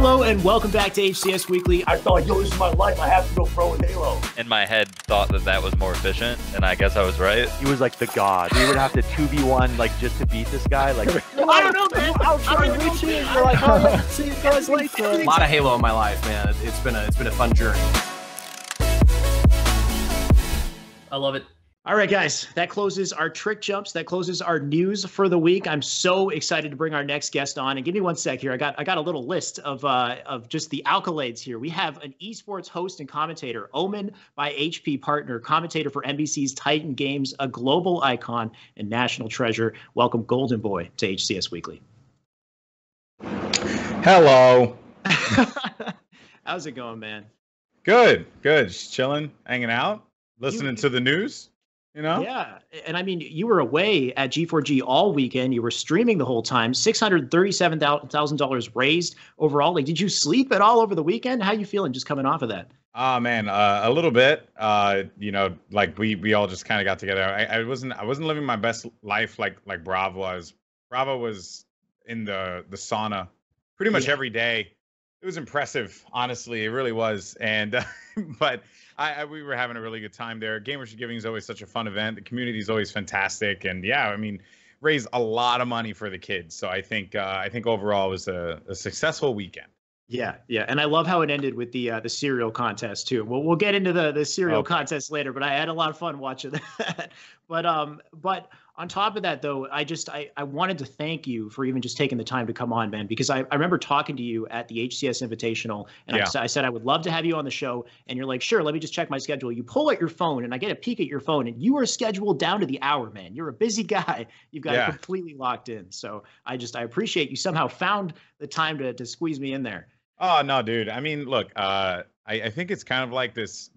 Hello and welcome back to HCS Weekly. I thought, yo, this is my life. I have to go pro in Halo. In my head, thought that was more efficient, and I guess I was right. He was like the god. We would have to 2v1 like just to beat this guy. Like I don't know, man. I'm reaching. You're like, oh, let's see you guys later. A lot of Halo in my life, man. It's been a fun journey. I love it. All right, guys, that closes our trick jumps. That closes our news for the week. I'm so excited to bring our next guest on. And give me one sec here. I got a little list of just the accolades here. We have an esports host and commentator, Omen by HP partner, commentator for NBC's Titan Games, a global icon and national treasure. Welcome, Goldenboy, to HCS Weekly. Hello. How's it going, man? Good. Just chilling, hanging out, listening to the news. You know? Yeah. And I mean, you were away at G4G all weekend. You were streaming the whole time. $637,000 raised overall. Like, did you sleep at all over the weekend? How you feeling just coming off of that? Oh man, a little bit. You know, like we all just kind of got together. I wasn't living my best life like Brav was. Bravo was in the sauna pretty much every day. It was impressive, honestly. It really was. And but we were having a really good time there. Gamers Giving is always such a fun event. The community is always fantastic, and yeah, I mean, raised a lot of money for the kids. So I think overall it was a successful weekend. Yeah, and I love how it ended with the cereal contest too. We'll get into the cereal contest later, but I had a lot of fun watching that. But on top of that, though, I wanted to thank you for even just taking the time to come on, man, because I remember talking to you at the HCS Invitational, and I said I would love to have you on the show, and you're like, sure, let me just check my schedule. You pull out your phone, and I get a peek at your phone, and you are scheduled down to the hour, man. You're a busy guy. You've got it completely locked in. So I appreciate you somehow found the time to squeeze me in there. Oh no, dude. I mean, look, I think it's kind of like this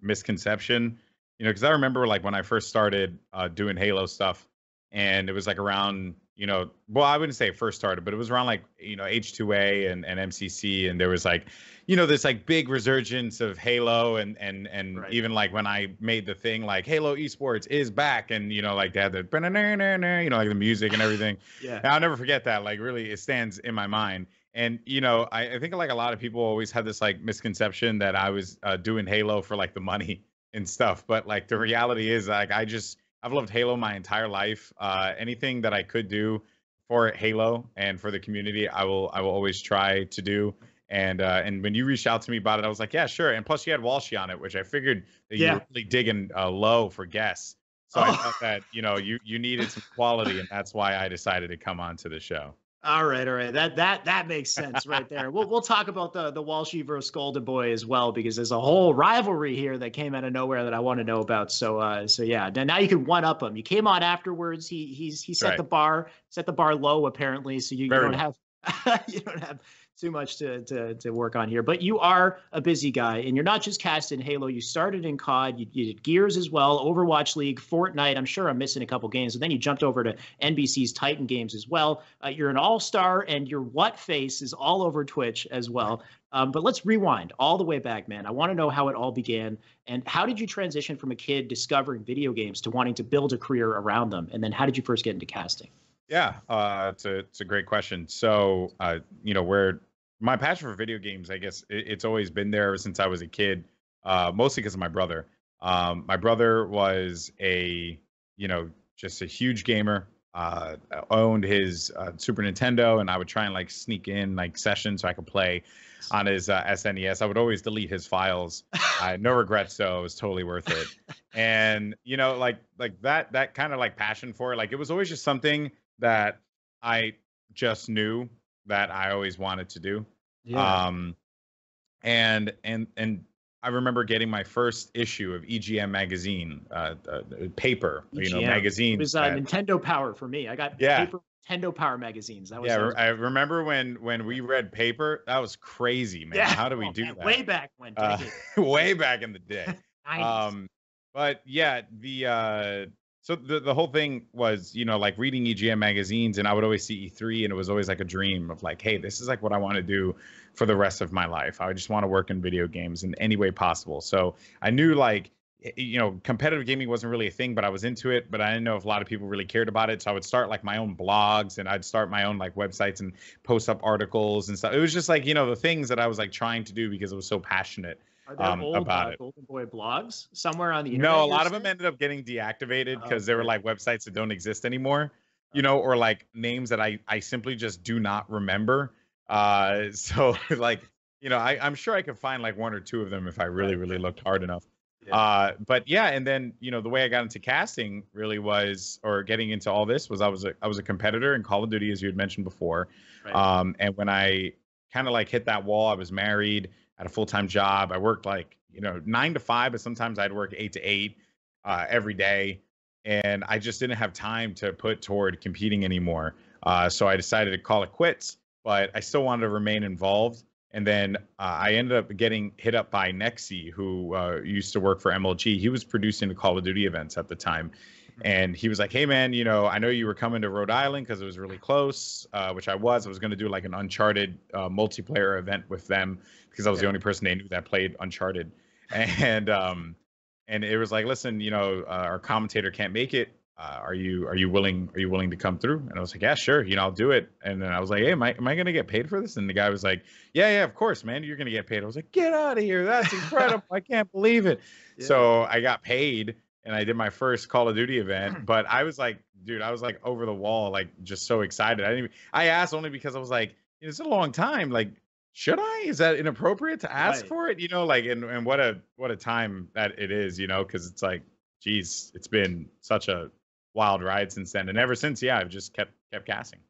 misconception. You know, because I remember like when I first started doing Halo stuff, and it was like around, you know, well, I wouldn't say it first started, but it was around like, you know, H2A and MCC, and there was like, you know, this like big resurgence of Halo, and even like when I made the thing like Halo esports is back, and you know, like they had the you know, like the music and everything. And I'll never forget that. Like really, it stands in my mind. And you know, I think like a lot of people always have this like misconception that I was doing Halo for like the money and stuff, but like the reality is like I've loved Halo my entire life. Anything that I could do for Halo and for the community, I will always try to do. And when you reached out to me about it, I was like, yeah, sure. And plus you had Walshy on it, which I figured that you were really digging low for guests. So I thought that, you know, you needed some quality, and that's why I decided to come on to the show. All right. That makes sense right there. We'll talk about the Walshy versus Goldenboy as well, because there's a whole rivalry here that came out of nowhere that I want to know about. So yeah. Now you can one up him. You came on afterwards. He set the bar low apparently. So you don't have too much to work on here, but you are a busy guy, and you're not just cast in Halo. You started in COD, you did Gears as well, Overwatch League, Fortnite. I'm sure I'm missing a couple games, and then you jumped over to NBC's Titan Games as well. You're an all-star, and your what face is all over Twitch as well. But let's rewind all the way back, man. I want to know how it all began, and how did you transition from a kid discovering video games to wanting to build a career around them, and then how did you first get into casting? Yeah, it's a great question. So, you know, where my passion for video games, I guess it's always been there ever since I was a kid, mostly because of my brother. My brother was just a huge gamer, owned his Super Nintendo, and I would try and like sneak in like sessions so I could play on his SNES. I would always delete his files. No regrets, though. It was totally worth it. And, you know, like that kind of like passion for it, like it was always just something that I just knew that I always wanted to do. And I remember getting my first issue of EGM magazine, paper, EGM. You know, magazine. It was Nintendo Power for me. I got paper Nintendo Power magazines. That was I remember when we read paper. That was crazy, man. How do we do that? Way back when. Way back in the day. But yeah, so the whole thing was, you know, like reading EGM magazines, and I would always see E3, and it was always like a dream of like, hey, this is like what I want to do for the rest of my life. I just want to work in video games in any way possible. So I knew like competitive gaming wasn't really a thing, but I was into it, but I didn't know if a lot of people really cared about it. So I would start like my own blogs, and I'd start my own like websites and post up articles and stuff. It was just like, the things that I was like trying to do because I was so passionate Are there old about it. Goldenboy blogs somewhere on the internet? No, a lot of them ended up getting deactivated because they were like websites that don't exist anymore, or like names that I simply just do not remember. So like, I'm sure I could find like one or two of them if I really, really looked hard enough. Yeah. But yeah, and then the way I got into casting really was, or getting into all this was, I was a competitor in Call of Duty, as you had mentioned before. Right. And when I kind of like hit that wall, I was married, had a full-time job. I worked like 9 to 5, but sometimes I'd work 8 to 8 every day, and I just didn't have time to put toward competing anymore. So I decided to call it quits, but I still wanted to remain involved. And then I ended up getting hit up by Nexi, who used to work for MLG. He was producing the Call of Duty events at the time. And he was like, hey, man, I know you were coming to Rhode Island because it was really close, which I was. I was going to do like an Uncharted multiplayer event with them because I was the only person they knew that played Uncharted. And it was like, listen, our commentator can't make it. Are you willing to come through? And I was like, yeah, sure. I'll do it. And then I was like, hey, am I going to get paid for this? And the guy was like, yeah, of course, man. You're going to get paid. I was like, get out of here. That's incredible. I can't believe it. Yeah. So I got paid and I did my first Call of Duty event, but I was like, dude, I was like over the wall, like just so excited. I asked only because I was like, it's a long time. Like, should I? Is that inappropriate to ask for it? And what a time that it is, because it's like, geez, it's been such a wild ride since then. And ever since, I've just kept casting.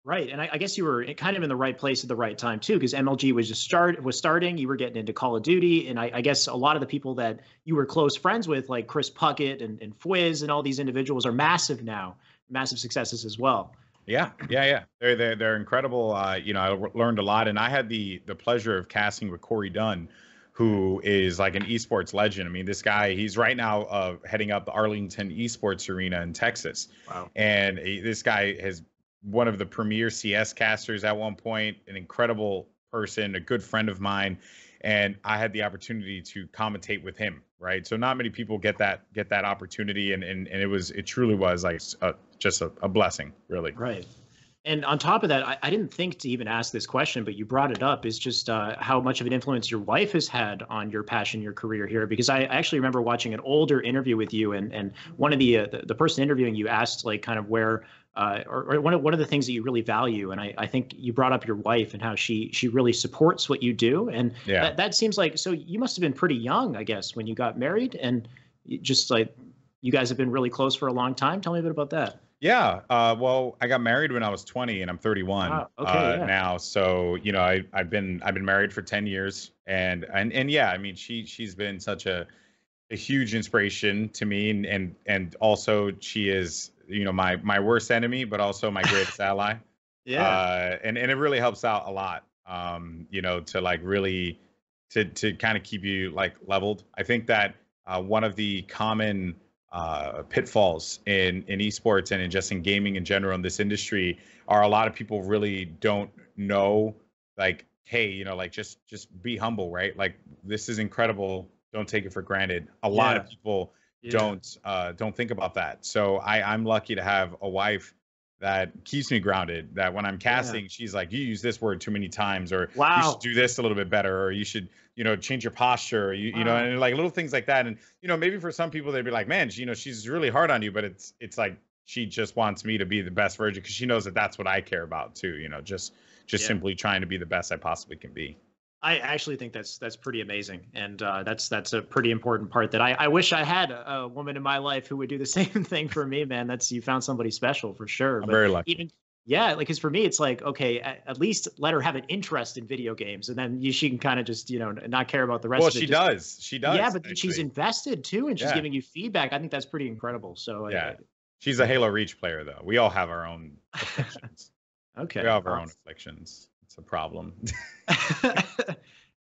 Right. And I guess you were kind of in the right place at the right time too, because MLG was starting, you were getting into Call of Duty. And I guess a lot of the people that you were close friends with, like Chris Puckett and Fwiz and all these individuals, are massive now, massive successes as well. Yeah. They're incredible. I learned a lot, and I had the pleasure of casting with Corey Dunn, who is like an esports legend. I mean, this guy, he's right now heading up the Arlington Esports Arena in Texas. Wow. And this guy is one of the premier CS casters at one point, an incredible person, a good friend of mine. And I had the opportunity to commentate with him, right? So not many people get that opportunity. And it truly was like just a blessing, really. Right. And on top of that, I didn't think to even ask this question, but you brought it up, is just how much of an influence your wife has had on your passion, your career here. Because I actually remember watching an older interview with you, and one of the person interviewing you asked like kind of where or one of the things that you really value. And I think you brought up your wife and how she really supports what you do. And that seems like, so you must have been pretty young, I guess, when you got married, and just like you guys have been really close for a long time. Tell me a bit about that. Yeah. Well, I got married when I was 20, and I'm 31 now. So, I've been married for 10 years, and yeah, I mean, she's been such a huge inspiration to me, and also she is, my worst enemy, but also my greatest ally. Yeah. And it really helps out a lot, to like really to kind of keep you like leveled. I think that one of the common pitfalls in esports and just in gaming in general in this industry are a lot of people really don't know, like, hey, like just be humble, right? Like, this is incredible. Don't take it for granted. A lot of people don't think about that. So I'm lucky to have a wife that keeps me grounded, that when I'm casting, she's like, you use this word too many times, or you should do this a little bit better, or you should, change your posture, or you know, and like little things like that. And, maybe for some people, they'd be like, man, she's really hard on you, but it's like, she just wants me to be the best version, because she knows that that's what I care about too, just simply trying to be the best I possibly can be. I actually think that's pretty amazing, and that's a pretty important part that I wish I had a woman in my life who would do the same thing for me, man. You found somebody special for sure. I'm very lucky. Because for me, it's like, okay, at least let her have an interest in video games, and then she can kind of just not care about the rest. Well, of it. She does. Yeah, but she's invested too, and she's giving you feedback. I think that's pretty incredible. So she's a Halo Reach player, though. We all have our own afflictions. Okay, we all have our own afflictions. It's a problem.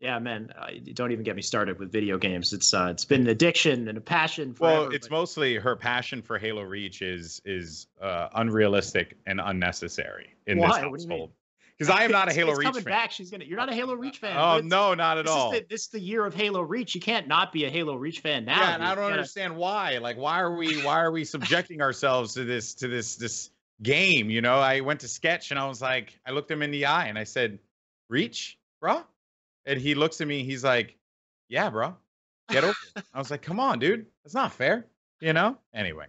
Yeah, man, don't even get me started with video games. It's been an addiction and a passion forever. Well, it's mostly her passion for Halo Reach is unrealistic and unnecessary in this household. because I am not a Halo it's Reach coming fan. back. You're not a Halo Reach fan. Oh no, not at all. This is the year of Halo Reach. You can't not be a Halo Reach fan now. Yeah, and I don't understand why. Like, why are we subjecting ourselves to this game? You know, I went to Sketch and I was like, I looked him in the eye and I said, "Reach, bro," and he looks at me. He's like, "Yeah, bro, get over it." I was like, "Come on, dude, that's not fair." You know. Anyway.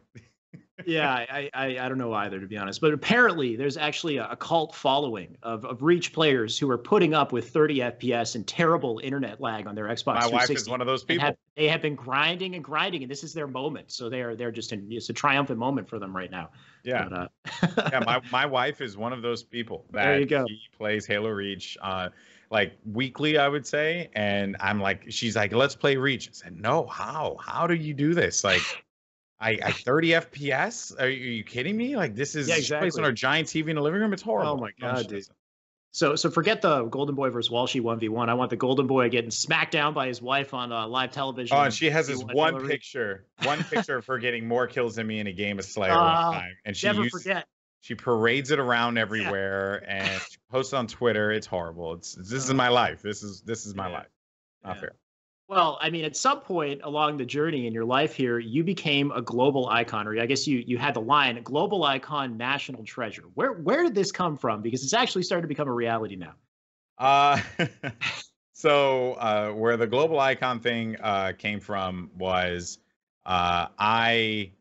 Yeah, I don't know either, to be honest. But apparently, there's actually a cult following of Reach players who are putting up with 30 FPS and terrible internet lag on their Xbox 360. My wife is one of those people. They have been grinding, and this is their moment. So they're just it's a triumphant moment for them right now. Yeah, but, yeah. My wife is one of those people that there you go. She plays Halo Reach like weekly, I would say, and I'm like, she's like, "Let's play Reach." I said, "No, how do you do this?" Like. I 30 FPS? Are you kidding me? Like this is exactly. placed on our giant TV in the living room. It's horrible. Oh my god, dude. So forget the Goldenboy versus Walshy 1v1. I want the Goldenboy getting smacked down by his wife on live television. Oh, and she has this one picture of her getting more kills than me in a game of Slayer one time. And she parades it around everywhere and she posts it on Twitter. It's horrible. This is my life. This is my life. Not fair. Well, I mean, at some point along the journey in your life here, you became a global icon, or I guess you had the line, global icon, national treasure. Where did this come from? Because it's actually starting to become a reality now. So where the global icon thing came from was I'm a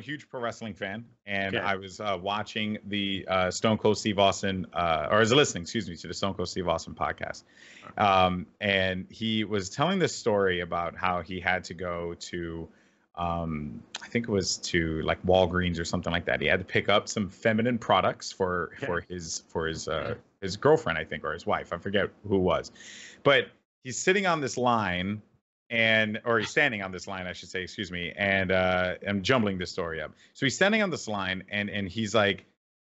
huge pro wrestling fan, and I was watching the Stone Cold Steve Austin, or I was listening, to the Stone Cold Steve Austin podcast. And he was telling this story about how he had to go to, I think it was to like Walgreens or something like that. He had to pick up some feminine products for his girlfriend, I think, or his wife. I forget who it was, but he's sitting on this line. Or he's standing on this line, I should say, excuse me. And I'm jumbling this story up. So he's standing on this line and he's like,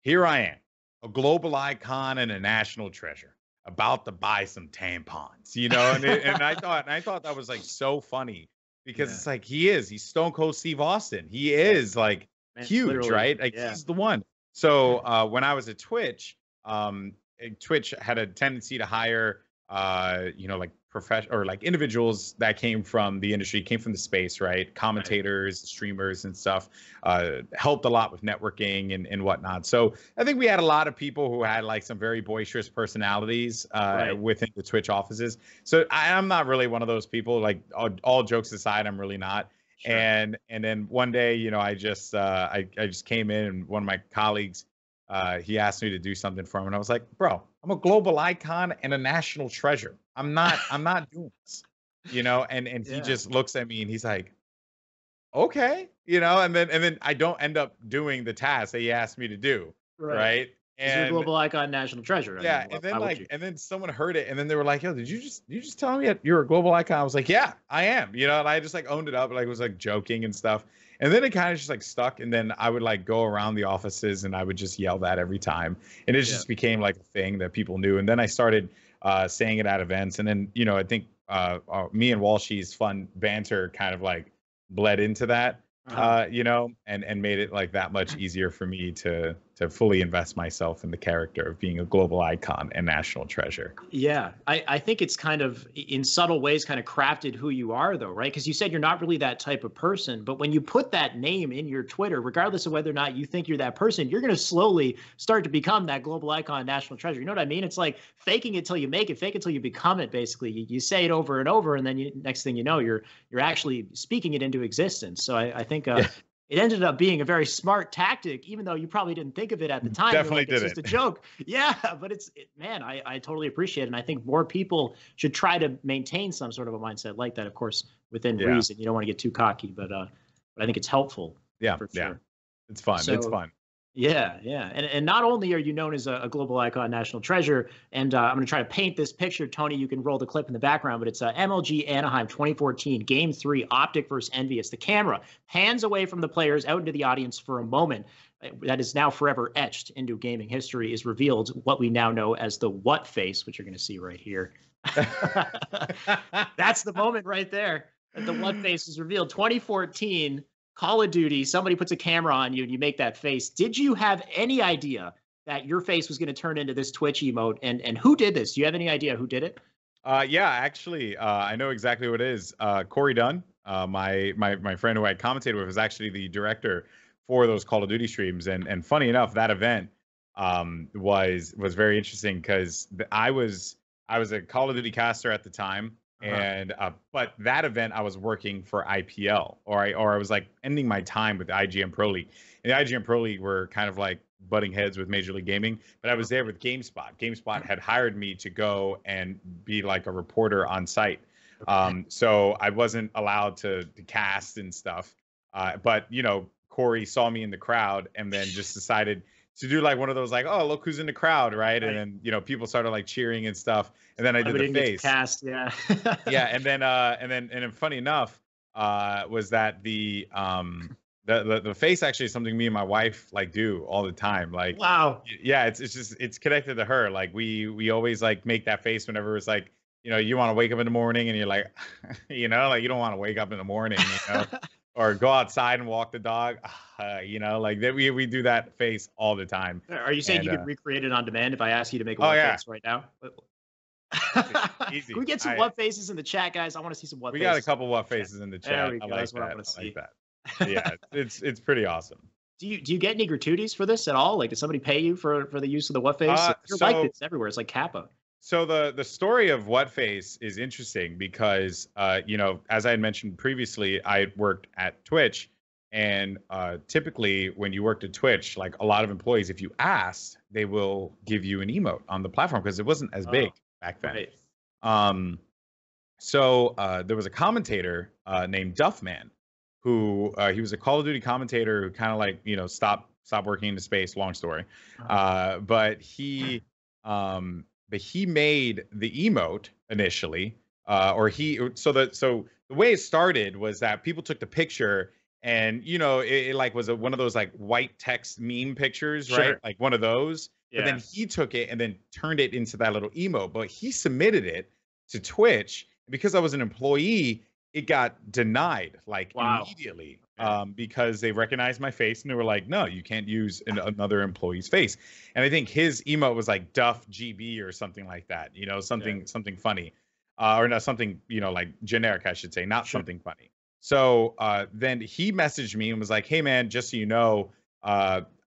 "Here I am, a global icon and a national treasure, about to buy some tampons," you know? And I thought that was like so funny because it's like, he's Stone Cold Steve Austin. He is like huge, right? Like he's the one. So when I was at Twitch, Twitch had a tendency to hire, like professional or like individuals that came from the industry, came from the space, right? Commentators, streamers and stuff, helped a lot with networking and whatnot. So I think we had a lot of people who had like some very boisterous personalities within the Twitch offices. So I'm not really one of those people, like all jokes aside, I'm really not. Sure. And then one day, I just came in and one of my colleagues, he asked me to do something for him. And I was like, "Bro, I'm a global icon and a national treasure. I'm not doing this," and he just looks at me and he's like, "Okay," and then I don't end up doing the task that he asked me to do. Right. And you're a global icon, national treasure. Yeah. And then someone heard it and then they were like, "Yo, did you just tell me you're a global icon?" I was like, "Yeah, I am," and I just like owned it up, like was like joking and stuff. And then it kind of just like stuck. And then I would like go around the offices and I would just yell that every time. And it just became like a thing that people knew. And then I started saying it at events. And then, I think me and Walshy's fun banter kind of like bled into that, and made it like that much easier for me to fully invest myself in the character of being a global icon and national treasure. Yeah, I think it's kind of in subtle ways kind of crafted who you are though, right? Because you said you're not really that type of person, but when you put that name in your Twitter, regardless of whether or not you think you're that person, you're going to slowly start to become that global icon, national treasure. You know what I mean? It's like faking it till you make it, fake it till you become it, basically. You say it over and over, and then next thing you know, you're actually speaking it into existence. So I think it ended up being a very smart tactic, even though you probably didn't think of it at the time. Definitely did. It's just a joke. Yeah, but man, I totally appreciate it. And I think more people should try to maintain some sort of a mindset like that, of course, within reason. You don't want to get too cocky, but I think it's helpful. Yeah, for sure. It's fun. It's fun. Yeah. And not only are you known as a global icon, national treasure, and I'm going to try to paint this picture, Tony. You can roll the clip in the background, but it's MLG Anaheim 2014, Game 3, Optic versus Envious. The camera pans away from the players out into the audience for a moment that is now forever etched into gaming history. Is revealed what we now know as the what face, which you're going to see right here. That's the moment right there. That the what face is revealed. 2014. Call of Duty, somebody puts a camera on you and you make that face. Did you have any idea that your face was going to turn into this Twitch emote. And who did this? Do you have any idea who did it? Yeah, actually, I know exactly what it is. Corey Dunn, my friend who I commentated with, was actually the director for those Call of Duty streams. And funny enough, that event was very interesting because I was a Call of Duty caster at the time. And but that event I was working for IPL, or I was like ending my time with the IGN Pro League. And the IGN Pro League were kind of like butting heads with Major League Gaming, but I was there with GameSpot. GameSpot had hired me to go and be like a reporter on site. So I wasn't allowed to cast and stuff. But you know, Corey saw me in the crowd and then just decided to do like one of those like, oh, look who's in the crowd, right? And then, you know, people started like cheering and stuff. And then I did the face. Cast, yeah. Yeah, and then funny enough, was that the face actually is something me and my wife like do all the time. Like, wow. Yeah, it's connected to her. Like we always like make that face whenever it's like, you know, you want to wake up in the morning and you're like, you know, like you don't want to wake up in the morning, you know. Or go outside and walk the dog, you know, like that. We do that face all the time. Are you saying you could recreate it on demand if I ask you to make a face right now? Easy. Can we get some what faces in the chat, guys? I want to see some what faces. We got a couple what faces in the chat. There we go. I like That's what that. I want to see. Like that. Yeah, it's pretty awesome. Do you get any gratuities for this at all? Like, did somebody pay you for the use of the what face? You're like this everywhere. It's like Kappa. So the story of Whatface is interesting because, you know, as I had mentioned previously, I worked at Twitch, and typically when you worked at Twitch, like a lot of employees, if you asked, they will give you an emote on the platform because it wasn't as big back then. Right. So there was a commentator named Duffman who he was a Call of Duty commentator who kind of like, you know, stopped working into space. Long story, but he. But he made the emote initially, so the way it started was that people took the picture and, you know, it like was one of those like white text meme pictures, right? Like one of those. Yeah. But then he took it and then turned it into that little emote, but he submitted it to Twitch. Because I was an employee, it got denied like immediately. Because they recognized my face and they were like, no, you can't use another employee's face. And I think his emote was like Duff GB or something like that, you know, something funny, or not something, you know, like generic, I should say, not something funny. So then he messaged me and was like, hey man, just so you know,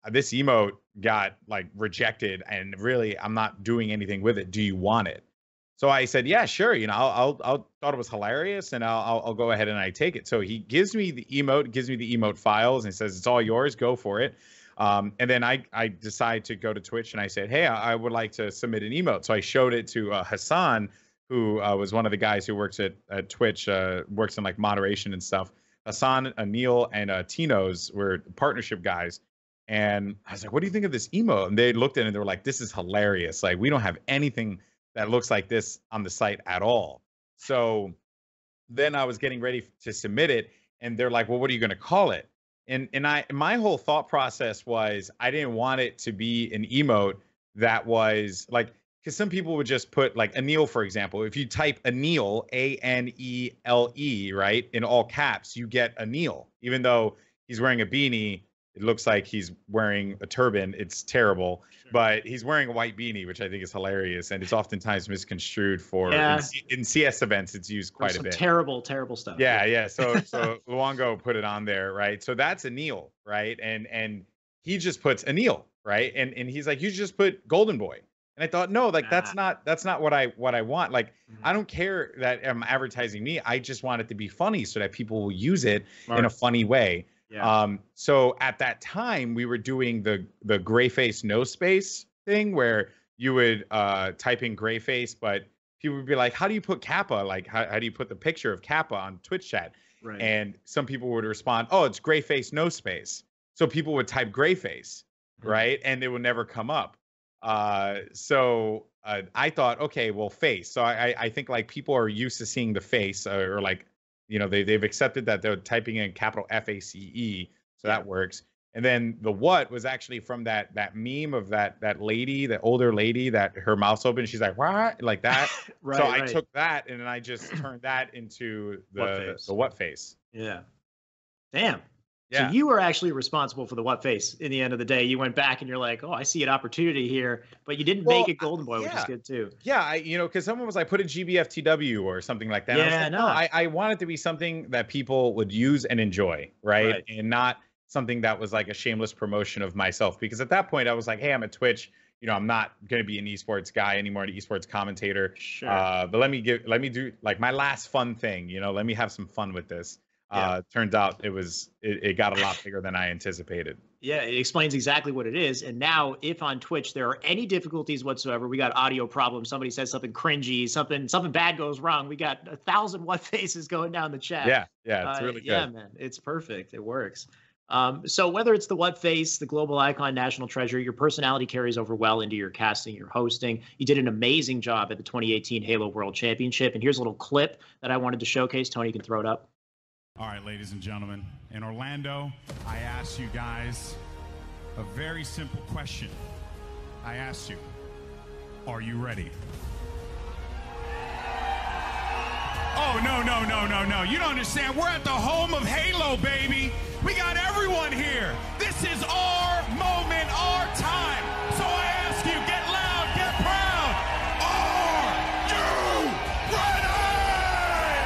this emote got like rejected and really I'm not doing anything with it. Do you want it? So I said, yeah, sure. You know, I'll thought it was hilarious and I'll go ahead and I take it. So he gives me the emote files and says, it's all yours. Go for it. And then I decide to go to Twitch and I said, hey, I would like to submit an emote. So I showed it to Hassan, who was one of the guys who works at Twitch, works in like moderation and stuff. Hassan, Anil, and Tino's were partnership guys. And I was like, what do you think of this emote? And they looked at it and they were like, this is hilarious. Like, we don't have anything that looks like this on the site at all. So then I was getting ready to submit it and they're like, well, what are you going to call it? And my whole thought process was I didn't want it to be an emote that was like, because some people would just put like Anil, for example. If you type Anil, Anele, right, in all caps, you get Anil. Even though he's wearing a beanie, it looks like he's wearing a turban. It's terrible, but he's wearing a white beanie, which I think is hilarious, and it's oftentimes misconstrued for in CS events. It's used quite a bit. Terrible stuff. Yeah. So Luongo put it on there, right? So that's Anil, right? And he just puts Anil, right? And he's like, you just put Goldenboy. And I thought, no, like that's not what I want. Like, I don't care that I'm advertising me. I just want it to be funny so that people will use it in a funny way. Yeah. So at that time we were doing the gray face no space thing where you would type in gray face, but people would be like, how do you put Kappa? Like, how do you put the picture of Kappa on Twitch chat? Right. And some people would respond, oh, it's gray face no space. So people would type gray face, right? And it would never come up. So I thought, okay, well, face. So I think like people are used to seeing the face or like, you know, they've accepted that they're typing in capital FACE, so that works. And then the what was actually from that meme of that lady, that older lady that her mouth's open, she's like, what? Like that. So I took that and then I just turned that into the what face. Yeah. Damn. Yeah. So you were actually responsible for the what face in the end of the day. You went back and you're like, oh, I see an opportunity here, but you didn't make it Goldenboy, which is good too. Yeah, because someone was like, put a GBFTW or something like that. Yeah, no, I want it to be something that people would use and enjoy, right? And not something that was like a shameless promotion of myself. Because at that point, I was like, hey, I'm at Twitch. I'm not going to be an esports guy anymore, an esports commentator. Sure. But let me do like my last fun thing. Let me have some fun with this. Turns out it got a lot bigger than I anticipated. Yeah, it explains exactly what it is. And now if on Twitch there are any difficulties whatsoever, we got audio problems, somebody says something cringy, something bad goes wrong, we got 1,000 what faces going down the chat. Yeah, it's really good. Yeah, man, it's perfect. It works. So whether it's the what face, the global icon, national treasure, your personality carries over well into your casting, your hosting. You did an amazing job at the 2018 Halo World Championship. And here's a little clip that I wanted to showcase. Tony, you can throw it up. All right, ladies and gentlemen, in Orlando, I asked you guys a very simple question. I asked you, are you ready? Oh, no. You don't understand. We're at the home of Halo, baby. We got everyone here. This is our moment, our time. So I ask you, get loud, get proud. Are you ready?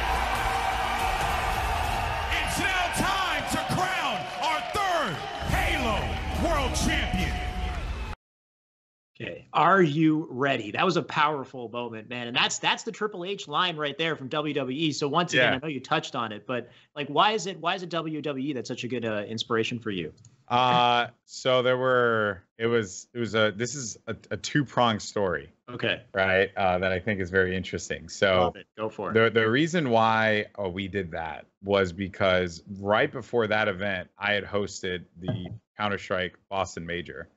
It's now time to crown our third Halo World Champion. Okay, are you ready? That was a powerful moment, man, and that's the Triple H line right there from WWE. So once again, I know you touched on it, but like, why is it WWE that's such a good inspiration for you? So this is a two-pronged story. Okay. Right. That I think is very interesting. So love it. Go for it. The reason why we did that was because right before that event, I had hosted the Counter-Strike Boston Major.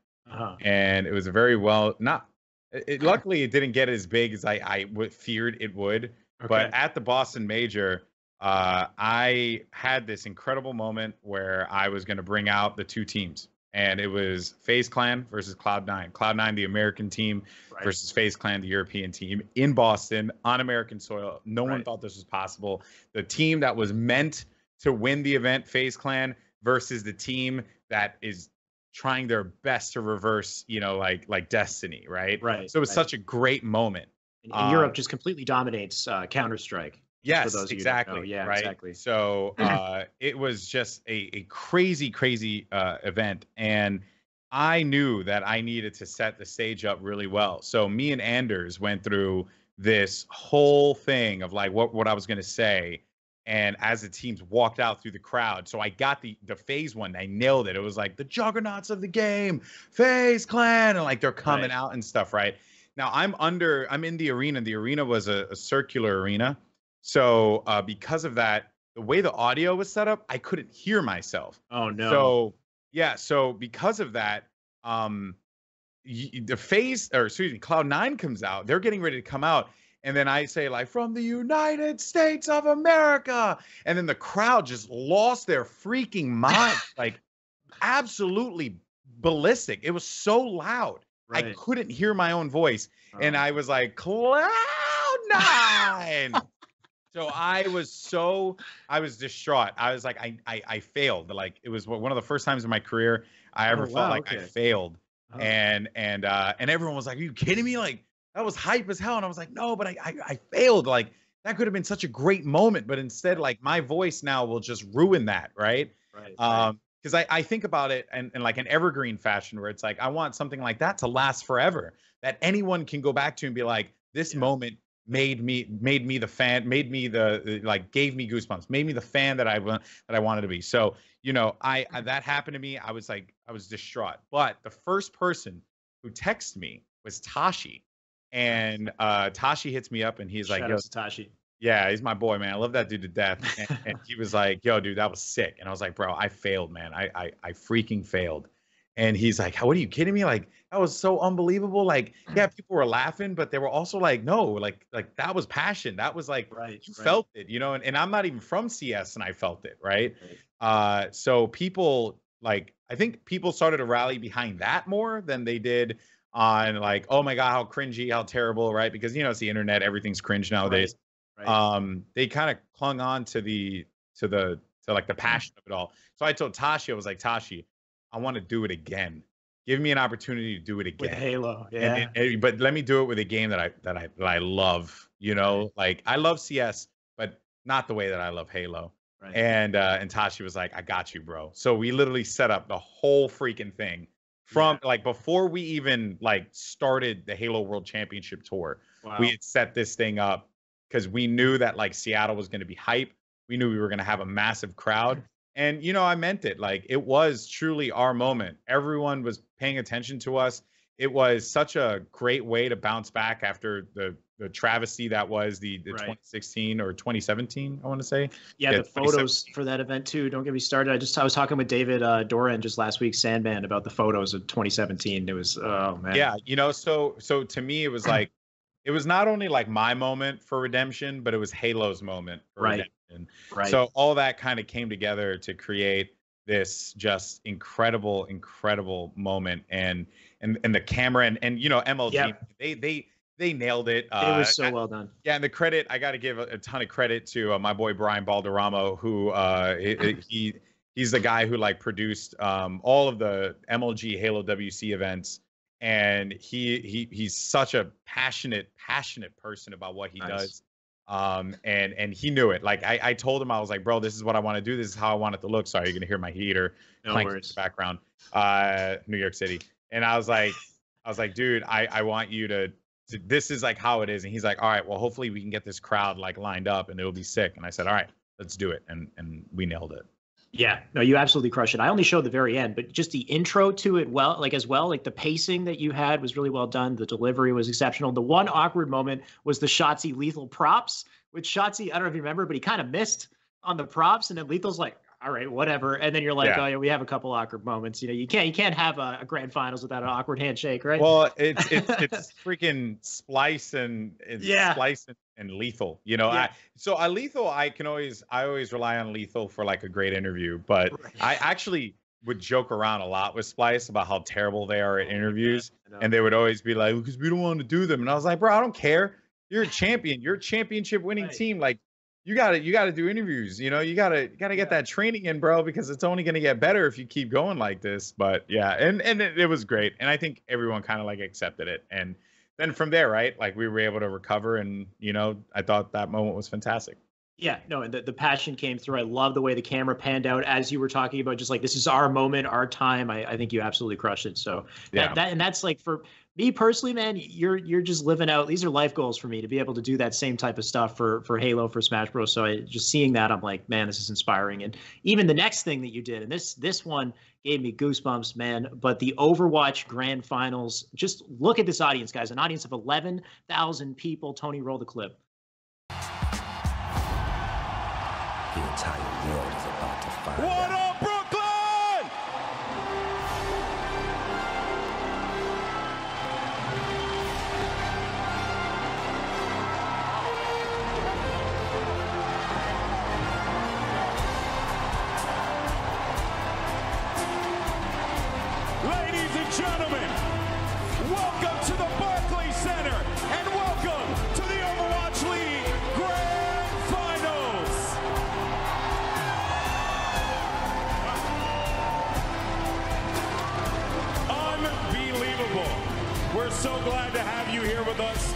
And it was a very luckily it didn't get as big as I feared it would. Okay. But at the Boston Major, I had this incredible moment where I was going to bring out the two teams. And it was FaZe Clan versus Cloud9. Cloud9, the American team, versus FaZe Clan, the European team, in Boston, on American soil. No one thought this was possible. The team that was meant to win the event, FaZe Clan, versus the team that is trying their best to reverse, like Destiny, right? Right. So it was such a great moment. And Europe just completely dominates Counter-Strike. Yes, exactly. Yeah, right? Exactly. So it was just a crazy event. And I knew that I needed to set the stage up really well. So me and Anders went through this whole thing of like what I was going to say. And as the teams walked out through the crowd, so I got the FaZe one. I nailed it. It was like the juggernauts of the game, FaZe Clan, and like they're coming out and stuff. Right now, I'm in the arena. The arena was a circular arena, so because of that, the way the audio was set up, I couldn't hear myself. Oh no! So yeah, so because of that, the FaZe, or excuse me, Cloud9 comes out. They're getting ready to come out. And then I say, like, from the United States of America. And then the crowd just lost their freaking mind, like absolutely ballistic. It was so loud. Right. I couldn't hear my own voice. And I was like, Cloud9. So I was distraught. I was like, I failed. Like, it was one of the first times in my career I ever felt like I failed. And everyone was like, are you kidding me? Like, that was hype as hell. And I was like, no, but I failed. Like, that could have been such a great moment. But instead, like, my voice now will just ruin that. Right. Because I think about it in like an evergreen fashion where it's like, I want something like that to last forever, that anyone can go back to and be like, this moment made me the fan, gave me goosebumps, made me the fan that I wanted to be. So, that happened to me. I was distraught. But the first person who texted me was Tashi. And Tashi hits me up and he's like, yo, Tashi. Yeah, he's my boy, man. I love that dude to death. And he was like, yo, dude, that was sick. And I was like, bro, I failed, man. I freaking failed. And he's like, what are you kidding me? Like, that was so unbelievable. Like, yeah, people were laughing, but they were also like, no, like that was passion. That was like, you felt it, and I'm not even from CS and I felt it, right? So people, like, I think people started to rally behind that more than they did on like, oh my God, how cringy, how terrible, right? Because, it's the internet, everything's cringe nowadays. They kind of clung on to to like the passion of it all. So I told Tashi, I was like, Tashi, I want to do it again. Give me an opportunity to do it again with Halo. Yeah. But let me do it with a game that I love. You know, like I love CS, but not the way that I love Halo. Right. And Tashi was like, I got you, bro. So we literally set up the whole freaking thing from like before we even like started the Halo World Championship Tour. Wow. We had set this thing up because we knew that like Seattle was going to be hype. We knew we were going to have a massive crowd. And, you know, I meant it. Like, it was truly our moment. Everyone was paying attention to us. It was such a great way to bounce back after the travesty that was the 2016 or 2017, I want to say. Yeah, the photos for that event, too. Don't get me started. I was talking with David Doran just last week, Sandman, about the photos of 2017. It was, oh, man. Yeah, you know, so to me, it was like, it was not only like my moment for redemption, but it was Halo's moment for redemption. Right. So all that kind of came together to create this just incredible moment, and the camera and you know MLG, they nailed it. It was so well done. Yeah, and the credit, I got to give a ton of credit to my boy Brian Balderramo, who he's the guy who like produced all of the MLG Halo WC events. And he's such a passionate person about what he does. And he knew it. Like I told him, I was like, bro, this is what I want to do. This is how I want it to look. Sorry, you're gonna hear my heater playing in the background. New York City. And I was like, dude, I want you to this is like how it is. And he's like, all right, well, hopefully we can get this crowd like lined up and it'll be sick. And I said, all right, let's do it. And we nailed it. Yeah, no, you absolutely crushed it. I only showed the very end, but just the intro to it, as well, like the pacing that you had was really well done. The delivery was exceptional. The one awkward moment was the Shotzi lethal props, which Shotzi, I don't know if you remember, but he kind of missed on the props, and then Lethal's like, all right, whatever. And then you're like, oh yeah, we have a couple awkward moments. You know, you can't have a grand finals without an awkward handshake, right? Well, it's freaking Splice and Splice and Lethal. You know, Lethal, I always rely on Lethal for like a great interview, but I actually would joke around a lot with Splice about how terrible they are at interviews, and they would always be like, because we don't want to do them, and I was like, bro, I don't care. You're a champion. You're a championship winning team. Like, you gotta do interviews. You know, you gotta get that training in, bro, because it's only gonna get better if you keep going like this. But yeah, and it was great, and I think everyone kind of like accepted it, and then from there, right, like we were able to recover, and you know, I thought that moment was fantastic. Yeah, no, and the passion came through. I love the way the camera panned out as you were talking about, just like, this is our moment, our time. I think you absolutely crushed it. So that's like, for me personally, man, you're just living out. These are life goals for me, to be able to do that same type of stuff for Halo, for Smash Bros. So just seeing that, I'm like, man, this is inspiring. And even the next thing that you did, and this one gave me goosebumps, man. But the Overwatch Grand Finals, just look at this audience, guys. An audience of 11,000 people. Tony, roll the clip. The entire world is about to find out. What up, Brooklyn? Ladies and gentlemen, welcome to the Barclays Center, and welcome to the Overwatch League Grand Finals. Unbelievable. We're so glad to have you here with us,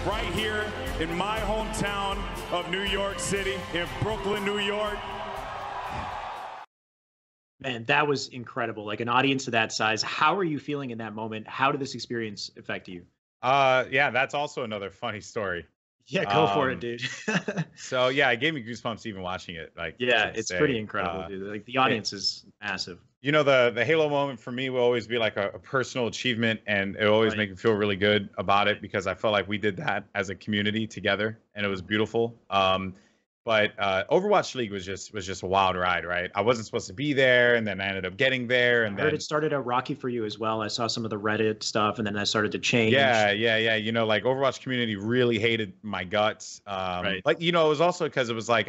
right here in my hometown of New York City, in Brooklyn, New York. Man, that was incredible. Like, an audience of that size. How are you feeling in that moment? How did this experience affect you? Yeah, that's also another funny story. Yeah, go for it, dude. So yeah, it gave me goosebumps even watching it. Like, yeah, it's pretty incredible, dude. Like, the audience is massive. You know, the Halo moment for me will always be like a personal achievement, and it always make me feel really good about it, because I felt like we did that as a community together, and it was beautiful. But Overwatch League was just a wild ride, right? I wasn't supposed to be there, and then I ended up getting there. And I heard it started out rocky for you as well. I saw some of the Reddit stuff, and then I started to change. Yeah. You know, like, Overwatch community really hated my guts. Like, you know, it was also because it was like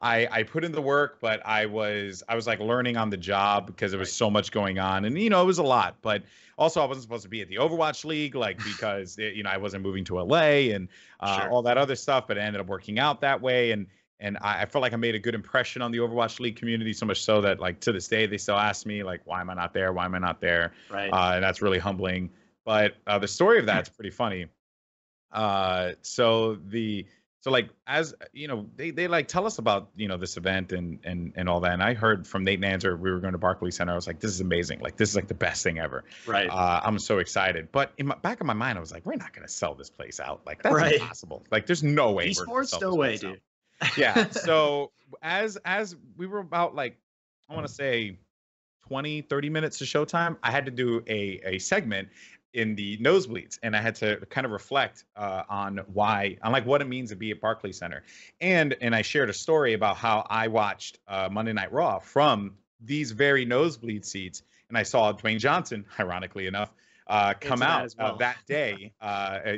I put in the work, but I was like learning on the job, because there was so much going on, and you know, it was a lot. But also, I wasn't supposed to be at the Overwatch League, like, because you know, I wasn't moving to LA and all that other stuff. But it ended up working out that way, and and I felt like I made a good impression on the Overwatch League community, so much so that like to this day they still ask me like, why am I not there? Why am I not there? Right. And that's really humbling. But the story of that's pretty funny. So like, as you know, they like tell us about, you know, this event and all that. And I heard from Nate Nanzer, we were going to Barclays Center. I was like, this is amazing. Like, this is like the best thing ever. Right. I'm so excited. But in my back of my mind, I was like, we're not going to sell this place out. Like, that's Right. impossible. Like, there's no way. Esports, no way, dude. Yeah. So as we were about like, I want to say 20, 30 minutes to showtime, I had to do a segment in the nosebleeds, and I had to kind of reflect on like what it means to be at Barclays Center, and I shared a story about how I watched Monday Night Raw from these very nosebleed seats, and I saw Dwayne Johnson, ironically enough, come out that day,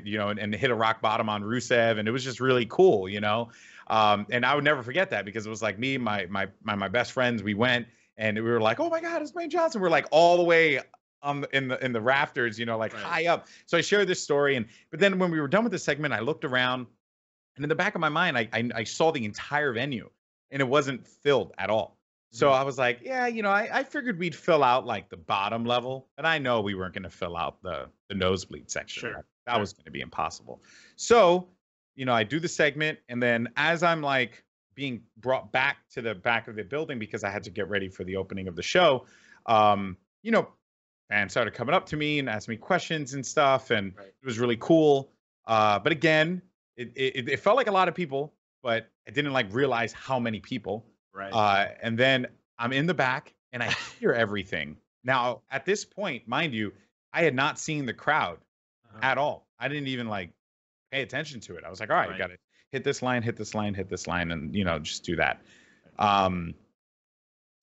you know, and hit a rock bottom on Rusev, and it was just really cool, you know, and I would never forget that because it was like me, my best friends, we went and we were like, oh my God, it's Dwayne Johnson. We're like all the way in the rafters, you know, like high up. So I shared this story, but then when we were done with the segment, I looked around, and in the back of my mind, I saw the entire venue, and it wasn't filled at all. So I was like, yeah, you know, I figured we'd fill out like the bottom level, but I know we weren't going to fill out the nosebleed section. Sure. That was going to be impossible. So, you know, I do the segment, and then as I'm like being brought back to the back of the building because I had to get ready for the opening of the show, you know, and started coming up to me and asked me questions and stuff, and it was really cool. But again, it felt like a lot of people, but I didn't like realize how many people. Right. And then I'm in the back, and I hear everything. Now, at this point, mind you, I had not seen the crowd at all. I didn't even like pay attention to it. I was like, all right, you got to hit this line, hit this line, hit this line, and you know, just do that.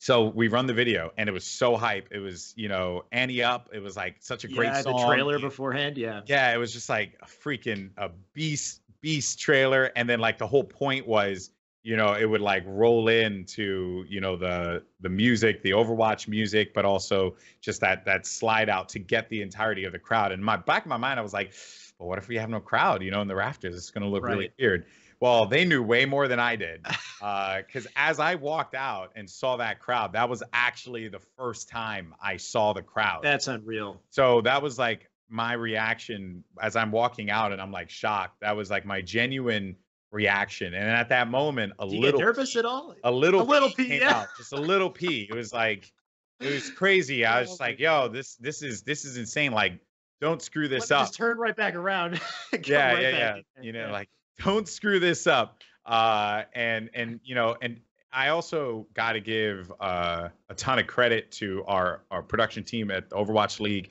So we run the video, and it was so hype. It was, you know, Annie Up. It was like such a great song. The trailer beforehand, yeah. Yeah, it was just like a beast trailer. And then like the whole point was, you know, it would like roll into, you know, the music, the Overwatch music, but also just that slide out to get the entirety of the crowd. And back of my mind, I was like, well, what if we have no crowd, you know, in the rafters? It's going to look really weird. Well, they knew way more than I did, because as I walked out and saw that crowd, that was actually the first time I saw the crowd. That's unreal. So that was like my reaction as I'm walking out, and I'm like shocked. That was like my genuine reaction. And at that moment, Did you get nervous at all? A little pee came yeah. out, just a little pee. It was like, it was crazy. I was just like, yo, this is insane. Like, don't screw this up. Just turn right back around. Yeah. You know, like, don't screw this up. And you know, and I also got to give a ton of credit to our production team at the Overwatch League